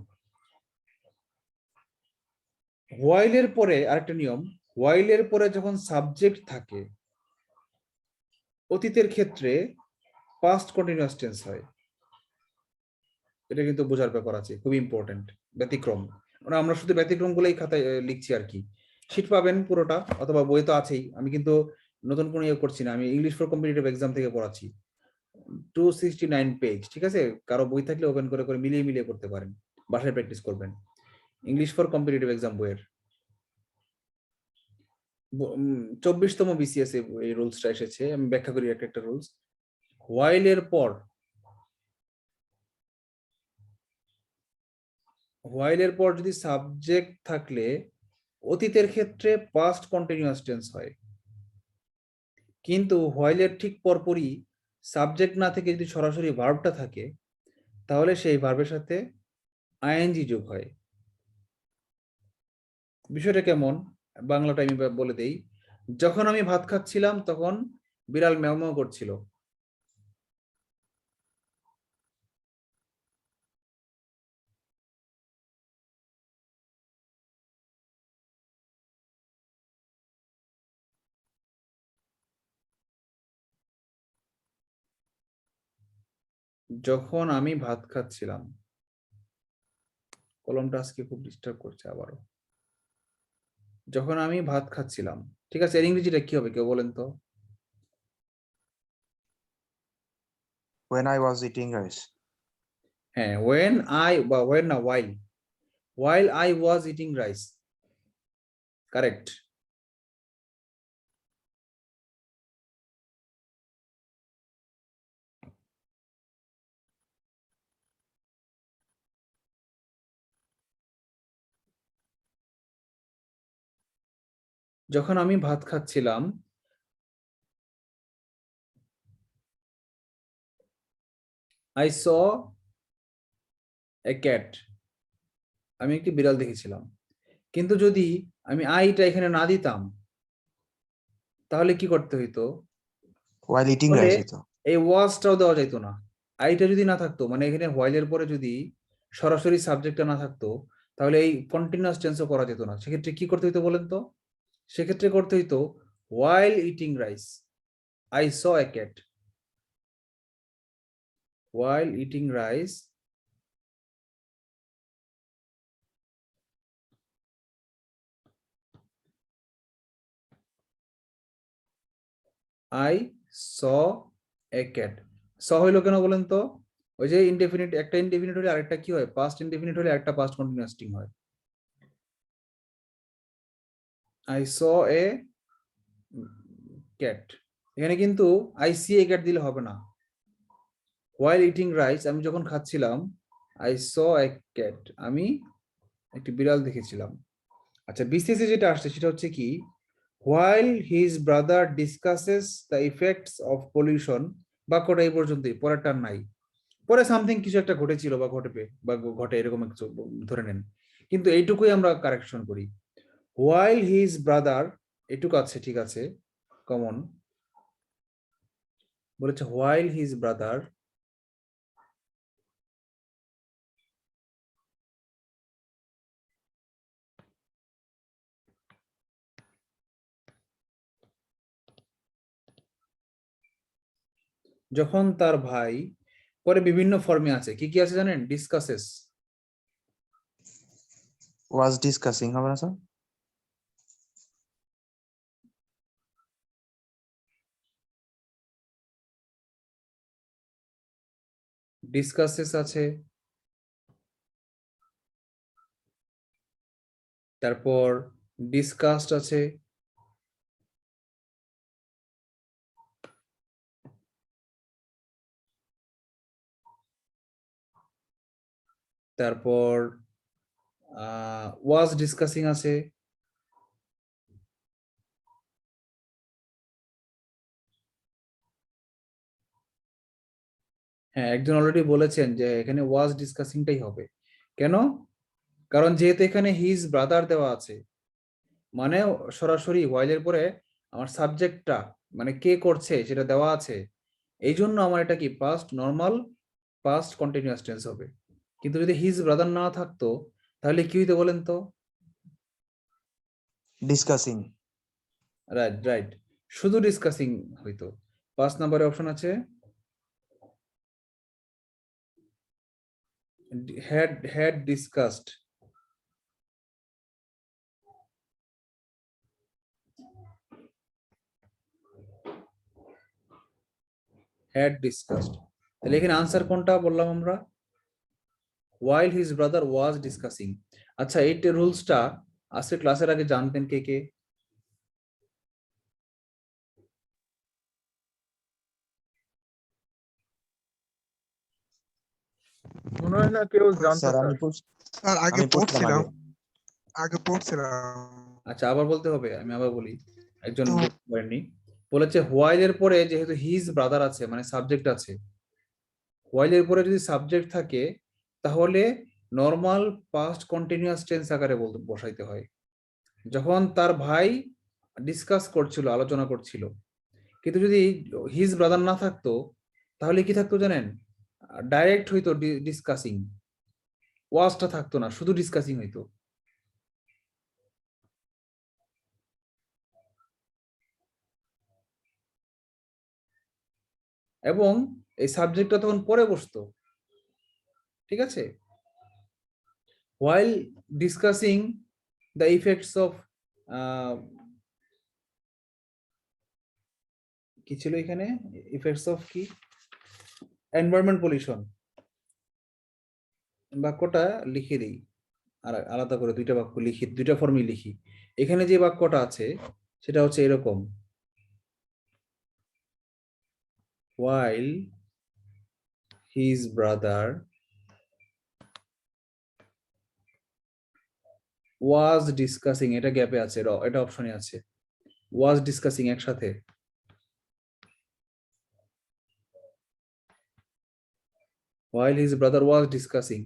হোয়াইলের পরে আরেকটা নিয়ম, হোয়াইলের পরে যখন সাবজেক্ট থাকে অতীতের ক্ষেত্রে পাস্ট কন্টিনিউয়াস টেন্স হয়। এটা কিন্তু বোঝার ব্যাপার আছে, খুব ইম্পর্টেন্ট। ব্যতিক্রম, আমরা শুধু ব্যতিক্রম গুলোই খাতায় লিখছি আর কি। শীট পাবেন পুরোটা, অথবা বই তো আছেই, আমি কিন্তু নতুন কোনো ইয়ে করছি না, আমি ইংলিশ ফর কম্পিটিটিভ এক্সাম থেকে পড়াচ্ছি, 269 পেজ, ঠিক আছে? কারো বই থাকলে ওপেন করে করে মিলিয়ে মিলিয়ে করতে পারেন, বাসায় প্র্যাকটিস করবেন, ইংলিশ ফর কম্পিটিটিভ এক্সাম বইয়ের। 24তম বিসিএস এই রুলসটা এসেছে, আমি ব্যাখ্যা করি একটা রুলস। হোয়াইল এর পর যদি সাবজেক্ট থাকলে অতীতের ক্ষেত্রে পাস্ট কন্টিনিউয়াস টেন্স হয়, কিন্তু হোয়াইলের ঠিক পরপরই সাবজেক্ট না থেকে যদি সরাসরি ভার্বটা থাকে তাহলে সেই ভার্বের সাথে আইএনজি যোগ হয়। বিষয়টা কেমন বাংলাটা আমি বলে দেই। যখন আমি ভাত খাচ্ছিলাম তখন বিড়াল ম্যাও ম্যাও করছিল। যখন আমি ভাত খাচ্ছিলাম, কলমটা আজকে খুব ডিস্টার্ব করছে আবারও। যখন আমি ভাত খাচ্ছিলাম, ঠিক আছে, এর ইংরেজিটা কি হবে কেউ বলেন তো? When I was eating rice. হ্যাঁ, when I বা when না while I was eating rice, correct. যখন আমি ভাত খাচ্ছিলাম, I saw a cat, আমি একটি বিড়াল দেখেছিলাম। কিন্তু যদি আমি আইটা এখানে না দিতাম তাহলে কি করতে হইতো? While eating তাহলে rice হইতো। এই ওয়াজটাও দেওয়া যাইতো না। আইটা যদি না থাকতো, মানে এখানে হোয়াইলের পরে যদি সরাসরি সাবজেক্টটা না থাকতো তাহলে এই কন্টিনিউয়াস টেন্সও করা যেত না। সেক্ষেত্রে কি করতে হইতো বলেন তো? সেক্ষেত্রে করতে হইতো while eating rice I saw a cat. While eating rice I saw a cat. saw হইলো কেন বলেন তো? ওই যে ইনডেফিনিট, একটা ইনডেফিনিট হলে আরেকটা কি হয়? পাস্ট ইনডেফিনিট হলে আরেকটা পাস্ট কন্টিনিউয়াস টিং হয়। I saw a cat, এখানে কিন্তু I see a cat দিলে হবে না। while eating rice, আমি যখন খাচ্ছিলাম, I saw a cat, আমি একটি বিড়াল দেখেছিলাম। আচ্ছা, বিসিএসে যেটা আসছে সেটা হচ্ছে কি, while his brother discusses the effects of pollution, বাক্যটা এই পর্যন্তই, পরেরটা নাই। পরে সামথিং কিছু একটা ঘটেছিল বা ঘটবে বা ঘটে এরকম কিছু ধরে নেন, কিন্তু এইটুকুই আমরা কারেকশন করি। while his brother, এটুকু আছে, ঠিক আছে, কমন বলেছে while his brother যখন তার ভাই, পরে বিভিন্ন ফর্মে আছে, কি কি আছে জানেন? ডিসকাসেস, Was discussing হবে না স্যার? ডিসকাসেস আছে, তারপর ডিসকাস্ট আছে, তারপর ওয়াজ ডিসকাসিং আছে, হ্যাঁ একজন অলরেডি বলেছেন যে এখানে ওয়াজ ডিসকাসিংটাই হবে। কেন? কারণ যেহেতু এখানে হিজ ব্রাদার দেওয়া আছে, মানে সরাসরি হোয়াইলের পরে আমার সাবজেক্টটা মানে কে করছে সেটা দেওয়া আছে, এই জন্য আমার এটা কি past normal past continuous tense হবে। কিন্তু যদি হিজ ব্রাদার না থাকতো তাহলে কি হইতো বলেন তো? ডিসকাসিং। রাইট রাইট, শুধু ডিসকাসিং হইতো। 5 নম্বরে অপশন আছে had discussed, had discussed, তাহলে এখানে আনসার কোনটা বললাম আমরা? while his brother was discussing। আচ্ছা, এই রুলসটা আজকে ক্লাসের আগে জানতেন কে কে? মনে হয় না কেউ জানতো স্যার স্যার। আমি স্যার আগে আমি পড়ছিলাম পড়ছিলাম, আগে। আগে পড়ছিলাম। আচ্ছা আবার বলতে হবে, আমি আবার বলি, একজন তো- বুঝতে পারেননি। বলেছে হোয়াইল এর পরে যেহেতু হিজ ব্রাদার আছে মানে সাবজেক্ট আছে, হোয়াইল এর পরে যদি সাবজেক্ট থাকে তাহলে নর্মাল পাস্ট কন্টিনিউয়াস টেন্স আকারে বসাইতে হয়। যখন তার ভাই ডিসকাস করছিল, আলোচনা করছিল, কিন্তু যদি হিজ ব্রাদার না থাকতো তাহলে কি থাকতো জানেন? ডাইরেক্ট হইতো ডিসকাসিং, ওয়াজটা থাকতো না, শুধু ডিসকাসিং হইতো। এবং এই সাবজেক্টটা তখন পরে বসতো, ঠিক আছে? while discussing the effects of কি ছিল এখানে, ইফেক্টস অফ কি, এনভায়রনমেন্ট পলিউশন, বাক্যটা লিখে দিই আর আলাদা করে দুইটা বাক্য লিখি, দুইটা ফর্মই লিখি। এখানে যে বাক্যটা আছে সেটা হচ্ছে এরকম, while his brother was discussing, এটা গ্যাপে আছে, এটা অপশনে আছে, was discussing একসাথে, while his brother was discussing,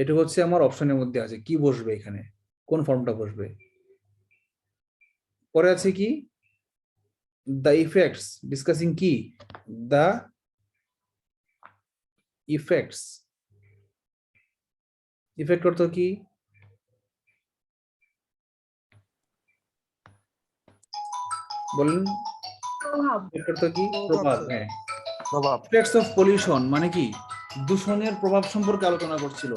এটা হচ্ছে আমার অপশনের মধ্যে আছে। কি বসবে এখানে, কোন ফর্মটা বসবে? পরে আছে কি, the effects, discussing কি, the effects, ইফেক্ট অর্থ কি? বলেন, প্রভাব। effect অর্থ কি? প্রভাব, প্রভাব। স্যার। হ্যাঁ, প্রভাব। effects of pollution মানে কি? দূষণের প্রভাব সম্পর্কে আলোচনা করছিল।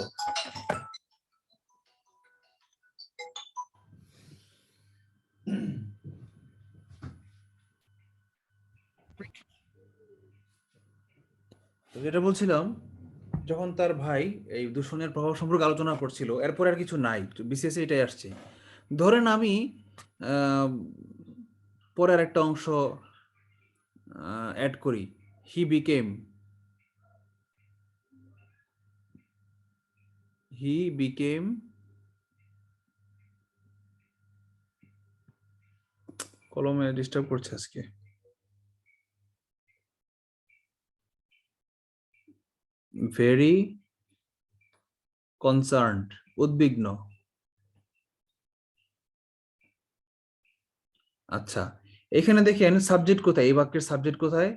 তো যেটা বলছিলাম, যখন তার ভাই এই দূষণের প্রভাব সম্পর্কে আলোচনা করছিল, এরপর আর কিছু নাই, বিশেষ এটাই আসছে। ধরেন আমি পরের একটা অংশ অ্যাড করি, হি বিকেম কলমে ডিস্টার্ব করছে আজকে, ভেরি কনসার্নড, উদ্বিগ্ন। আচ্ছা, এখানে দেখেন সাবজেক্ট কোথায়, এই বাক্যের সাবজেক্ট কোথায়?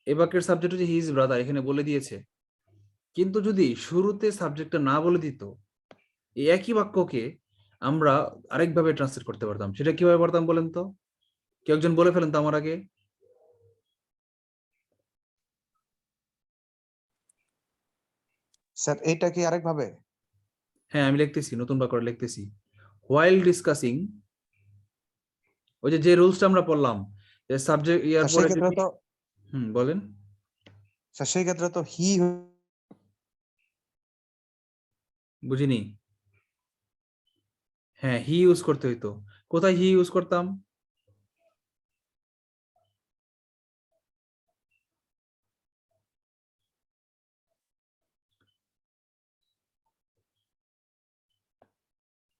এই বাক্যের সাবজেক্ট হচ্ছে হিজ ব্রাদার, এখানে বলে দিয়েছে। কিন্তু যদি শুরুতে সাবজেক্টটা না বলে দিত, এই একই বাক্যকে আমরা আরেকভাবে ট্রান্সলেট করতে পারতাম। সেটা কিভাবে পারতাম বলেন তো? কেউ একজন বলে ফেলেন তো আমার আগে। স্যার এটা কি আরেকভাবে? হ্যাঁ, আমি লিখতেছি, নতুন বাক্য লিখতেছি। while discussing, ওই যে রুলসটা আমরা পড়লাম, যে সাবজেক্ট ইয়ার স্যার পরে সেই ক্ষেত্রে তো বলেন। স্যার সেই ক্ষেত্রে তো হি বুঝিনি। হ্যাঁ, হি ইউজ করতে হইতো। কোথায় হি ইউজ করতাম?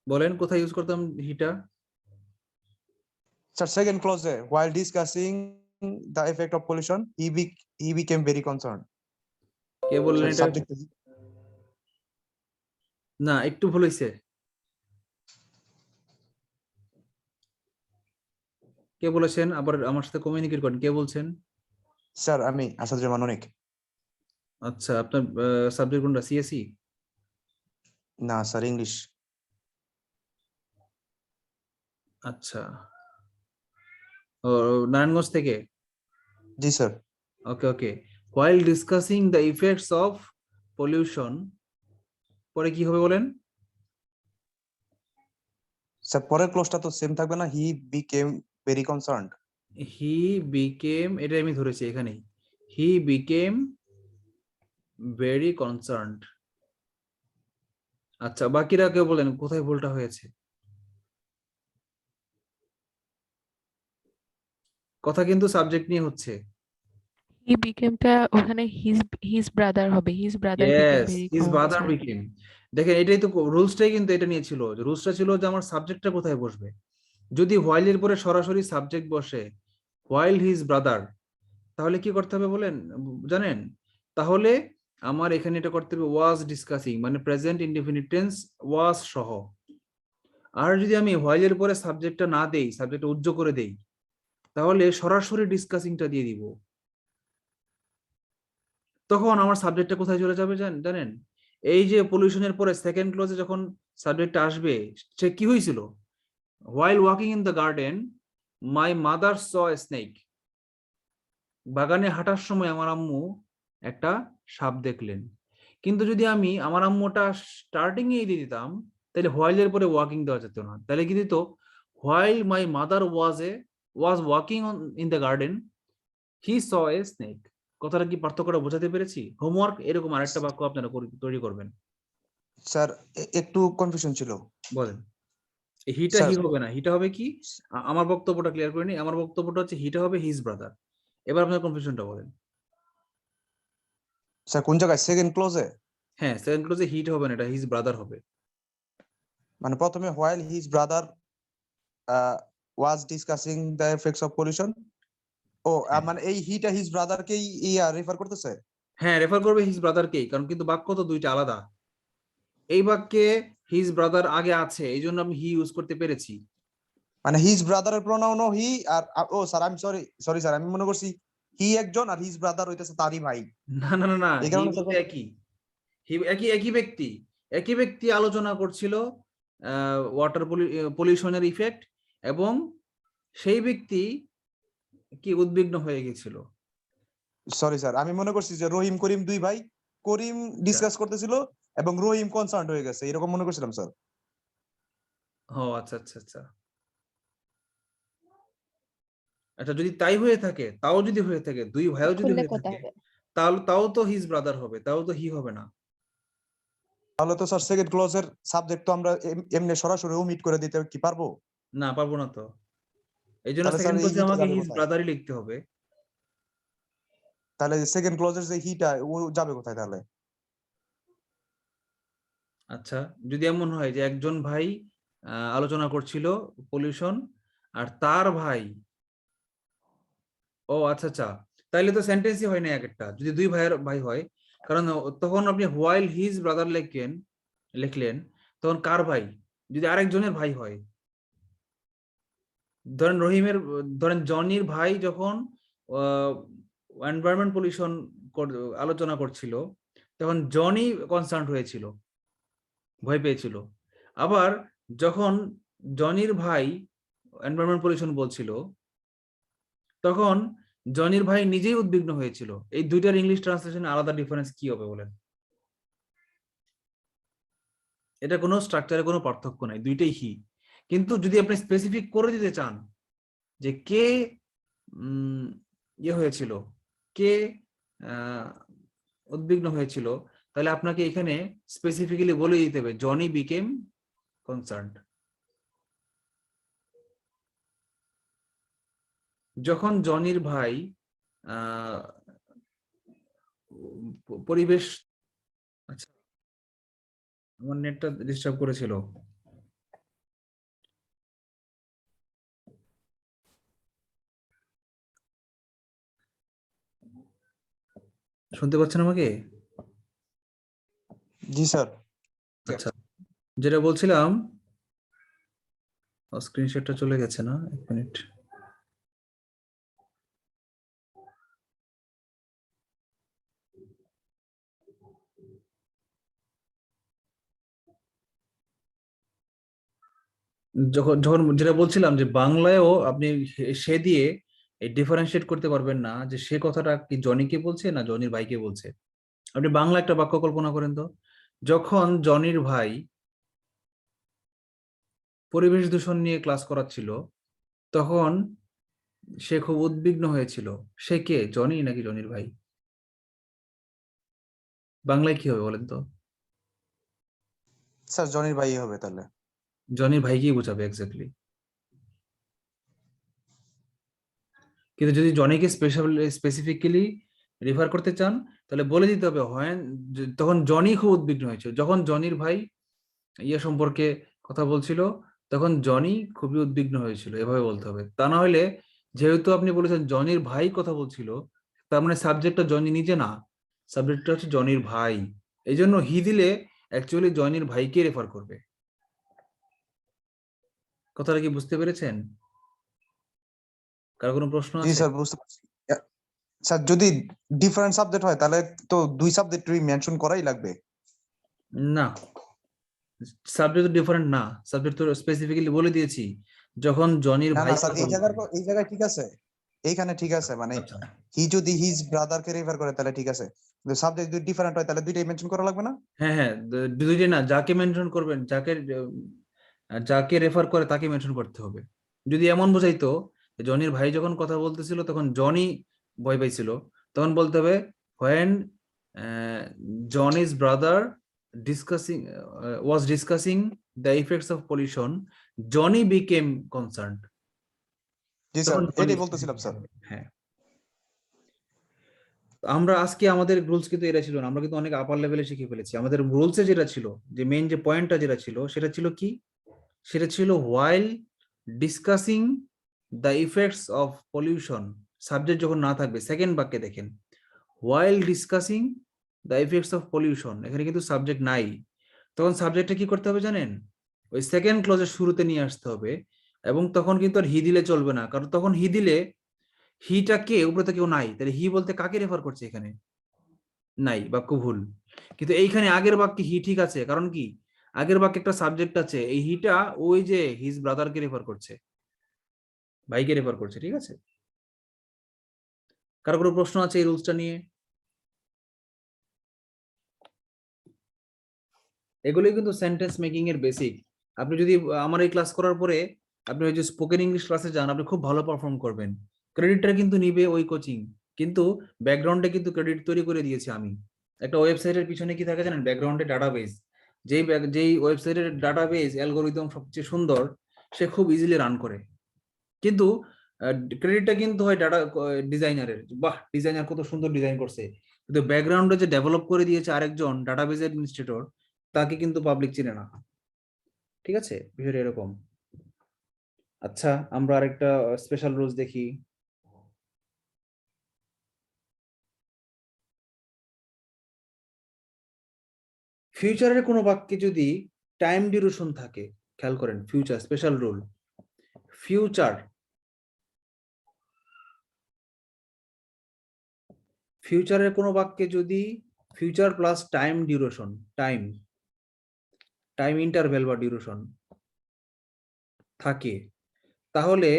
বলেন কোথায় ইউজ করতাম হিটা? স্যার সেকেন্ড ক্লজে while discussing the effect of pollution he became very concerned। কে বললেন এটা? সাবজেক্ট না, একটু ভুল হইছে। কে বলেছেন? আবার আমার সাথে কমিউনিকেট করেন, কে বলছেন? স্যার আমি আসাদুজ্জামান অনেক। আচ্ছা, আপনার সাবজেক্ট কোনটা, সিএসই? না স্যার ইংলিশ। আচ্ছা, ও নারায়ণগঞ্জ থেকে? জি sir. Okay okay. while discussing the effects of pollution, পরে কি হবে বলেন? স্যার পরের ক্লজটা তো সেম থাকবে না, he became very concerned. He became, এটা আমি ধরেছি এখানেই, হি বিকেম ভেরি কনসার্নড। আচ্ছা, বাকিরা কেউ বলেন কোথায় ভুলটা হয়েছে? কথা কিন্তু সাবজেক্ট নিয়ে হচ্ছে। হি বিকেমটা ওখানে হিজ ব্রাদার হবে, his brother became yes, very his common brother sir. Became. দেখেন এটাই তো রুলসটাই, কিন্তু এটা নিয়ে ছিল যে রুলসটা ছিল যে আমার সাবজেক্টটা কোথায় বসবে। যদি হোয়াইল এর পরে সরাসরি সাবজেক্ট বসে হোয়াইল হিজ ব্রাদার, তাহলে কি করতে হবে বলেন, জানেন? তাহলে আমার এখানে এটা করতে হবে ওয়াজ ডিসকাসিং, মানে প্রেজেন্ট ইনডিফিনিট টেন্স ওয়াজ সহ। আর যদি আমি হোয়াইল এর পরে সাবজেক্টটা না দেই, সাবজেক্টটা উজ্জ্ব করে দেই, তাহলে সরাসরি ডিসকাসিংটা দিয়ে দিব। তখন আমার সাবজেক্টটা কোথায় চলে যাবে জানেন? এই যে পলিউশনের পরে সেকেন্ড ক্লোজে যখন সাবজেক্টটা আসবে, সে কি হয়েছিল? While walking in the garden my mother saw a snake. বাগানে হাঁটার সময় আমার আম্মু একটা সাপ দেখলেন। কিন্তু যদি আমি আমার আম্মুটা স্টার্টিং এ দিয়ে দিতাম, তাহলে হোয়াইল এর পরে ওয়াকিং দেওয়া যেত না। তাহলে কি দিত? While my mother was walking in the garden he saw a snake. কথাটা কি পার্থক্যটা বোঝাতে পেরেছি? হোমওয়ার্ক এরকম আরেকটা বাক্য আপনারা তৈরি করবেন। স্যার একটু কনফিউশন ছিল। বলেন। হিটা স্যার হি হবে না, হিটা হবে কি? আমার বক্তব্যটা ক্লিয়ার করে নি। আমার বক্তব্যটা হচ্ছে হিটা হবে হিজ ব্রাদার। এবার আপনার কনফিউশনটা বলেন। স্যার কোন জায়গায় সেকেন্ড ক্লোজে? হ্যাঁ, সেকেন্ড ক্লোজে হিট হবে না, এটা হিজ ব্রাদার হবে। মানে প্রথমে while his brother was discussing the effects of pollution. ও মানে এই হিটা হিজ ব্রাদারকেই রেফার করতেছে। হ্যাঁ, রেফার করবে হিজ ব্রাদারকেই, কারণ কিন্তু বাক্য তো দুইটা আলাদা। এই বাক্যে হিজ ব্রাদার আগে আছে, এই জন্য আমি হি ইউজ করতে পেরেছি। মানে হিজ ব্রাদারের প্রোনাউনও হি, আর ও স্যার আমি সরি স্যার, আমি মনে করছি হি একজন আর হিজ ব্রাদার হইতেছে তারই ভাই। না না না না, এই হি কারণে বলতে একই, একই ব্যক্তি আলোচনা করছিল ওয়াটার পলিউশনের ইফেক্ট, এবং সেই ব্যক্তি কি উদ্বিগ্ন হয়ে গেছিল। সরি স্যার, আমি মনে করছি যে রহিম করিম দুই ভাই, করিম ডিসকাস করতেছিল এবং রহিম কনসার্ন হয়ে গেছে, এরকম মনে করছিলাম স্যার। ও আচ্ছা আচ্ছা আচ্ছা আচ্ছা, যদি তাই হয়ে থাকে, তাও যদি হয়ে থাকে, দুই ভাইও যদি খুললে হয়ে কথা থাকে, হবে। তাহলে তাও তো হিজ ব্রাদার হবে, তাও তো হি হবে না। তাহলে তো স্যার সেকেন্ড ক্লজের সাবজেক্ট তো আমরা এমনি সরাসরি ওমিট করে দিতে কি পারবো? না, পারবো না তো। এই জন্য তাহলে স্যার সেকেন্ড এই ক্লোজে হিটা আমাকে যাবে হিজ কোথায়? ব্রাদারই লিখতে হবে। তাহলে সেকেন্ড ক্লজের যে হিটা ও যাবে কোথায় তাহলে? আচ্ছা, যদি এমন হয় যে একজন ভাই আলোচনা করছিল পলিউশন, আর তার ভাই, ও আচ্ছা আচ্ছা, তাইলে তো সেন্টেন্সই হয় না এক একটা, যদি দুই ভাইয়ের ভাই হয়। কারণ তখন আপনি হোয়াইল হিজ ব্রাদার লিখলেন, তখন কার ভাই? যদি আরেকজনের ভাই হয়, ধরেন জনির ভাই যখন এনভায়রনমেন্ট পলিউশন আলোচনা করছিল, তখন জনি কনসার্ন হয়েছিল, ভয় পেয়েছিল। আবার যখন জনির ভাই এনভায়রনমেন্ট পলিউশন বলছিল, তখন জনির ভাই নিজেই উদ্বিগ্ন হয়েছিল। এই দুইটার ইংলিশ ট্রান্সলেশনে আলাদা ডিফারেন্স কি হবে বলেন? এটা কোনো স্ট্রাকচারে কোনো পার্থক্য নাই, দুইটাই হি। কিন্তু যদি আপনি স্পেসিফিক করে দিতে চান যে কে ইয়ে হয়েছিল, কে উদ্বিগ্ন হয়েছিল, তাহলে আপনাকে এখানে স্পেসিফিক্যালি বলে দিতে হবে জনি বিকেম কনসার্নড। যখন জনির ভাই পরিবেশ, আচ্ছা আমার নেটটা ডিস্টার্ব করেছিল। শুনতে পাচ্ছেন আমাকে? জি স্যার। আচ্ছা, যেটা বলছিলাম, স্ক্রিনশটটা চলে গেছে না, এক মিনিট। যখন যখন যেটা বলছিলাম যে বাংলায়ও আপনি সে দিয়ে ডিফারেন্সিয়েট করতে পারবেন না যে সে কথাটা কি জনিকে বলছে না জনির ভাইকে বলছে। আপনি বাংলা একটা বাক্য কল্পনা করেন তো, যখন জনির ভাই পরিবেশ দূষণ নিয়ে ক্লাস করাচ্ছিল, তখন সে খুব উদ্বিগ্ন হয়েছিল। সে কে, জনি নাকি জনির ভাই? বাংলায় কি হবে বলেন তো? স্যার জনির ভাই হবে তাহলে। জনির ভাইকেই বোঝাবে এক্স্যাক্টলি। কিন্তু যদি জনিকে স্পেসিফিক্যালি রেফার করতে চান তাহলে বলে দিতে হবে হয় তখন জনি খুব উদ্বিগ্ন হয়েছিল, যখন জনির ভাই ইয়ে সম্পর্কে কথা বলছিল তখন জনি খুবই উদ্বিগ্ন হয়েছিল, এভাবে বলতে হবে। তা না হলে যেহেতু আপনি বলেছেন জনির ভাই কথা বলছিল, তার মানে সাবজেক্টটা জনি নিজে না, সাবজেক্টটা হচ্ছে জনির ভাই। এই জন্য হি দিলে অ্যাকচুয়ালি জনির ভাইকে রেফার করবে। কথাটা কি বুঝতে পেরেছেন? কার কোনো প্রশ্ন জি আছে? স্যার, বুঝতে পারছি। স্যার যদি ডিফারেন্ট সাবজেক্ট হয় তাহলে তো দুই সাবজেক্টই মেনশন করাই লাগবে। না, সাবজেক্ট ডিফারেন্ট না, সাবজেক্ট তো স্পেসিফিক্যালি বলে দিয়েছি যখন জনির না ভাই না স্যার, কথা এই বলবে। জায়গায় ঠিক আছে, এইখানে ঠিক আছে, মানে আচ্ছা, হি যদি হিজ ব্রাদারকে রেফার করে তাহলে ঠিক আছে, কিন্তু সাবজেক্ট যদি ডিফারেন্ট হয় তাহলে দুইটাই মেনশন করা লাগবে না? হ্যাঁ হ্যাঁ, দুইটা না, যাকে মেনশন করবেন, যাকে রেফার করে তাকে মেনশন করতে হবে। যদি এমন বোঝাইতো জনির ভাই যখন কথা বলতেছিল তখন জনি ভয় পাইছিল, তখন বলতে হবে when Johnny's brother discussing was discussing the effects of pollution, Johnny became concerned। জি স্যার, তখন জনি, এটাই বলতেছিলাম স্যার। হ্যাঁ। আমরা আজকে আমাদের রুলস কিন্তু এটা ছিল না, আমরা কিন্তু অনেক আপার লেভেলে শিখে ফেলেছি। আমাদের রুলসে যেটা ছিল, যে মেইন যে পয়েন্টটা যেটা ছিল, সেটা ছিল কি? সেটা ছিল while discussing the effects of pollution. Subject যখন না থাকবে, সেকেন্ড বাক্যে দেখেন, while discussing the effects of pollution, এখানে কিন্তু সাবজেক্ট নাই। তখন সাবজেক্টটা কি করতে হবে জানেন? ওই সেকেন্ড ক্লজের শুরুতে নিয়ে আসতে হবে। এবং তখন কিন্তু আর হি দিলে চলবে না, কারণ তখন হি দিলে হিটা কে, উপরে তো কেউ নাই, তাহলে হি বলতে কাকে রেফার করছে? এখানে নাই, বাক্য ভুল। কিন্তু এইখানে আগের বাক্যে হি ঠিক আছে, কারণ কি আগের বাক্যে একটা সাবজেক্ট আছে, এই হিটা ওই যে হিজ ব্রাদারকে রেফার করছে, ভাইকে রেফার করছে। ঠিক আছে? কারো কোনো প্রশ্ন আছে এই রুলসটা নিয়ে? এগুলোই কিন্তু সেন্টেন্স মেকিং এর বেসিক। আপনি যদি আমার এই ক্লাস করার পরে আপনি ওই যে স্পোকেন ইংলিশ ক্লাসে যান, আপনি খুব ভালো পারফর্ম করবেন। ক্রেডিটটা কিন্তু নিবে ওই কোচিং, কিন্তু ব্যাকগ্রাউন্ডে কিন্তু ক্রেডিট তৈরি করে দিয়েছি আমি। একটা ওয়েবসাইটের পিছনে কি থাকে জানেন? ব্যাকগ্রাউন্ডে ডাটাবেস। যেই ওয়েবসাইটের ডাটাবেস অ্যালগোরিদম সবচেয়ে সুন্দর, সে খুব ইজিলি রান করে। কিন্তু ক্রেডিটটা কিন্তু হয় ডাটা ডিজাইনারের, বাহ ডিজাইনার কত সুন্দর ডিজাইন করছে, কিন্তু ব্যাকগ্রাউন্ডে যে ডেভেলপ করে দিয়েছে আরেকজন ডাটাবেস অ্যাডমিনিস্ট্রেটর, তাকে কিন্তু পাবলিক চিনে না। ঠিক আছে, বিষয়টা এরকম। আচ্ছা, আমরা আরেকটা স্পেশাল রুলস দেখি। ফিউচারের কোনো বাক্যে যদি টাইম ডিউরেশন থাকে, খেয়াল করেন, ফিউচার স্পেশাল রুল, ফিউচার ফিউচারের কোনো বাক্যে যদি future plus time duration, time time interval বা ডিউরেশন থাকে, তাহলে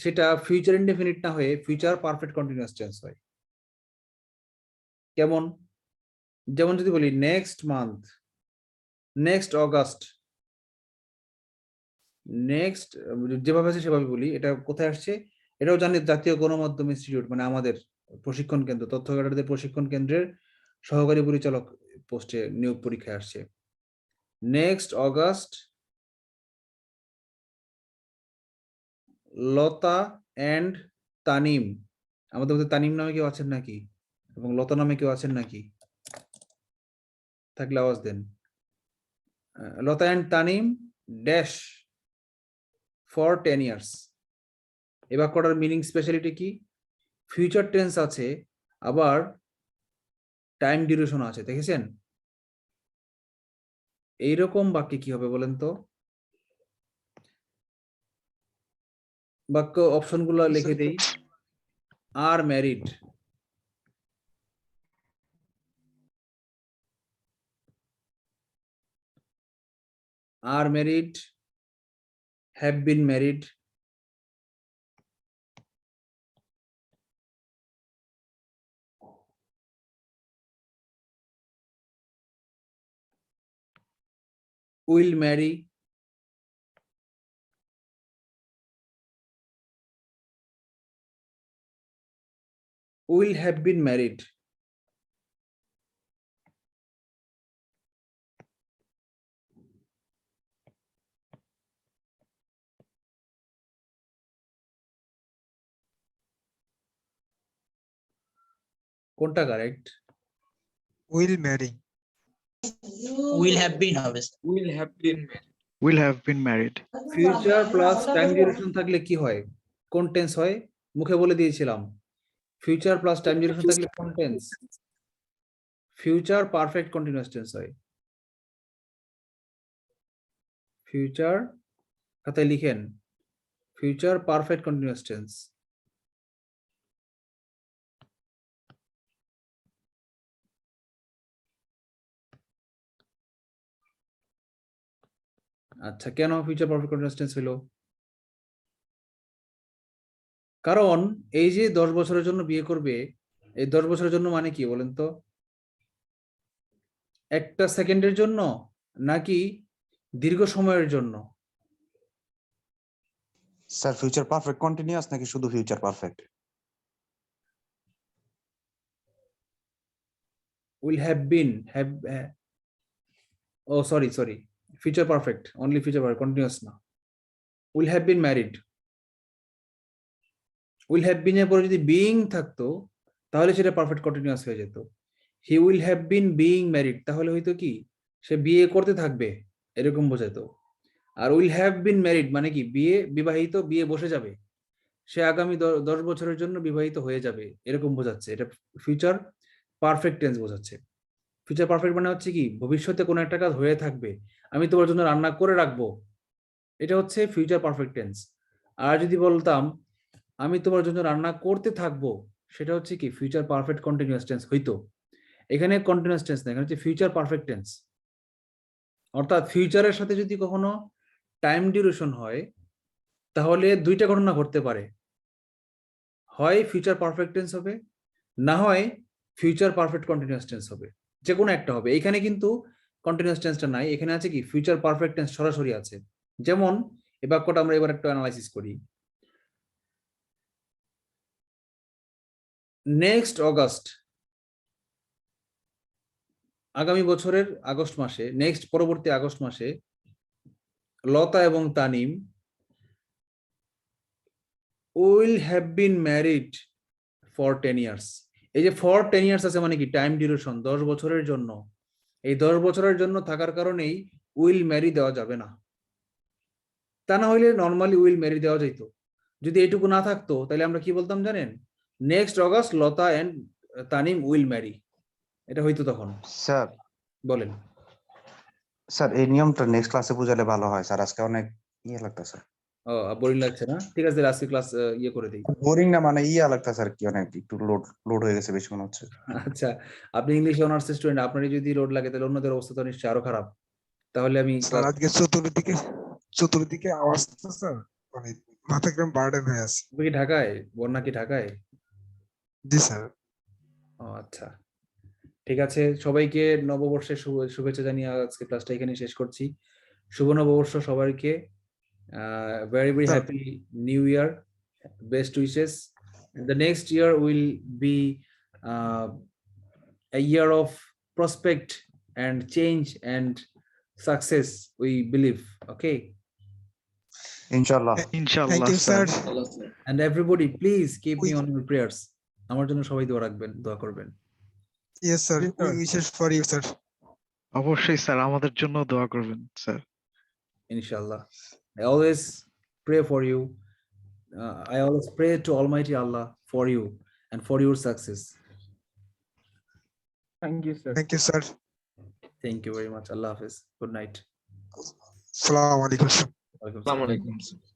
সেটা ফিউচার ইনডেফিনিট না হয়ে ফিউচার পারফেক্ট কন্টিনিউয়াস টেন্স হয়। কেমন? যেমন যদি বলি next month, next August, next, যেভাবে আছে সেভাবে বলি। এটা কোথায় আসছে? এটাও জানি, জাতীয় গণমাধ্যম ইনস্টিটিউট, মানে আমাদের প্রশিক্ষণ কেন্দ্র, তথ্য ক্যাডারদের প্রশিক্ষণ কেন্দ্রের সহকারী পরিচালক পোস্টে নিয়োগ পরীক্ষায় আসছে। Next August Lata and Tanim, আমাদের মধ্যে তানিম নামে কেউ আছেন নাকি? এবং লতা নামে কেউ আছেন নাকি? থাকলে আওয়াজ দেন। Lata and Tanim dash for 10 years. এই বাক্যটার মিনিং স্পেশালিটি কি? ফিউচার টেন্স আছে, আবার টাইম ডিউরেশন আছে, দেখেছেন? এইরকম বাক্যে কি হবে বলেন তো? বাক্য অপশনগুলো লিখে দেই। আর married, R married, have been married, will Mary, will have been married. কোনটা correct? will marry. will have been হবে will have been married. Future plus time duration থাকলে কি হয়? কোন টেন্স হয়? মুখে বলে দিয়েছিলাম। ফিউচার প্লাস টাইম ডিউরেশন থাকলে কোন tense? Future perfect continuous tense হয়। ফিউচার খাতায় লিখেন, ফিউচার পারফেক্ট কন্টিনিউয়াস টেন্স। আচ্ছা, কেন ফিউচার পারফেক্ট কন্টিনিউয়াস টেন্স হলো? কারণ এই যে 10 বছরের জন্য বিয়ে করবে, এই 10 বছরের জন্য মানে কি বলেন তো? একটা সেকেন্ডের জন্য নাকি দীর্ঘ সময়ের জন্য? স্যার ফিউচার পারফেক্ট কন্টিনিউয়াস নাকি শুধু future perfect? will have been have oh sorry future perfect, only future perfect, continuous না। will have been married, will have been এর পরে যদি being থাকতো তাহলে সেটা পারফেক্ট কন্টিনিউয়াস হয়ে যেত। he will have been being married তাহলে হয়তো কি সে বিয়ে করতে থাকবে, এরকম বোঝাতো। আর will have been married মানে কি বিবাহিত, বিয়ে বসে যাবে, সে আগামী 10 বছরের জন্য বিবাহিত হয়ে যাবে, এরকম বোঝাচ্ছে। এটা ফিউচার পারফেক্ট টেন্স বোঝাচ্ছে। ফিউচার পারফেক্ট মানে হচ্ছে কি ভবিষ্যতে কোনো একটা কাজ হয়ে থাকবে, আমি তোমার জন্য রান্না করে রাখবো, এটা হচ্ছে ফিউচার পারফেক্ট টেন্স। আর যদি বলতাম আমি তোমার জন্য রান্না করতে থাকবো, সেটা হচ্ছে কি ফিউচার পারফেক্ট কন্টিনিউয়াস টেন্স হইতো। এখানে কন্টিনিউয়াস টেন্স না, এখানে হচ্ছে ফিউচার পারফেক্ট টেন্স। অর্থাৎ ফিউচারের সাথে যদি কখনো টাইম ডিউরেশন হয় তাহলে দুইটা ঘটনা ঘটতে পারে, হয় ফিউচার পারফেক্ট টেন্স হবে, না হয় ফিউচার পারফেক্ট কন্টিনিউয়াস টেন্স হবে, যে কোনো একটা হবে। এখানে কিন্তু কন্টিনিউয়াস টেন্সটা নাই, এখানে আছে কি ফিউচার পারফেক্ট টেন্স সরাসরি আছে। যেমন এই বাক্যটা আমরা এবার একটু অ্যানালাইসিস করি। নেক্সট অগাস্ট, আগামী বছরের আগস্ট মাসে, নেক্সট পরবর্তী আগস্ট মাসে লতা এবং Tanim will have been married for 10 years. এই যে ফর 10 ইয়ার্স আছে মানে কি টাইম ডিউরেশন 10 বছরের জন্য। এই 10 বছরের জন্য থাকার কারণেই উইল ম্যারি দেওয়া যাবে না। তা না হইলে নর্মালি উইল ম্যারি দেওয়া যাইতো। যদি এইটুকু না থাকতো তাহলে আমরা কি বলতাম জানেন? Next August Lata and Tanim will marry, এটা হইতো তখন। স্যার বলেন। স্যার এই নিয়মটা নেক্সট ক্লাসে বুঝালে ভালো হয় স্যার, আজকে অনেক ইয়ে লাগতেছে। ও বোরিং লাগছে না? ঠিক আছে, আজকে ক্লাস ইয়ে করে দিই। বোরিং না মানে ইয়া লাগতেছে আর কি, অনেক একটু লোড হয়ে গেছে বেশি মনে হচ্ছে। আচ্ছা, আপনি ইংলিশ অনার্স স্টুডেন্ট, আপনারই যদি লোড লাগে তাহলে অন্যদের অবস্থা তো নিশ্চয়ই আরো খারাপ। তাহলে আমি স্যার আজকে চতুর্দিকে আওয়াজ তো স্যার মানে মাথা একদম বার্ডেন হয়ে আছে। আপনি কি ঢাকায়? বন্যা কি ঢাকায়? জি স্যার। ও আচ্ছা, ঠিক আছে। সবাইকে নববর্ষের শুভেচ্ছা জানিয়ে আজকে ক্লাসটা এখানে শেষ করছি। শুভ নববর্ষ সবাইকে। Very very Sir. Happy new year, best wishes. The next year will be a year of prospect and change and success, we believe. Okay, ইনশাআল্লাহ। Inshallah, Thank you sir. and everybody please keep me We- on your prayers. আমার জন্য সবাই দোয়া রাখবেন, দোয়া করবেন। Yes sir. Yes, We sir. wishes for you sir. অবশ্যই sir আমাদের জন্য দোয়া করবেন sir. Inshallah. I always pray for you. I always pray to Almighty Allah for you and for your success. Thank you, sir. Thank you sir. Thank you very much. Allah Hafiz. Good night. Assalamu alaikum. Walaikum salam.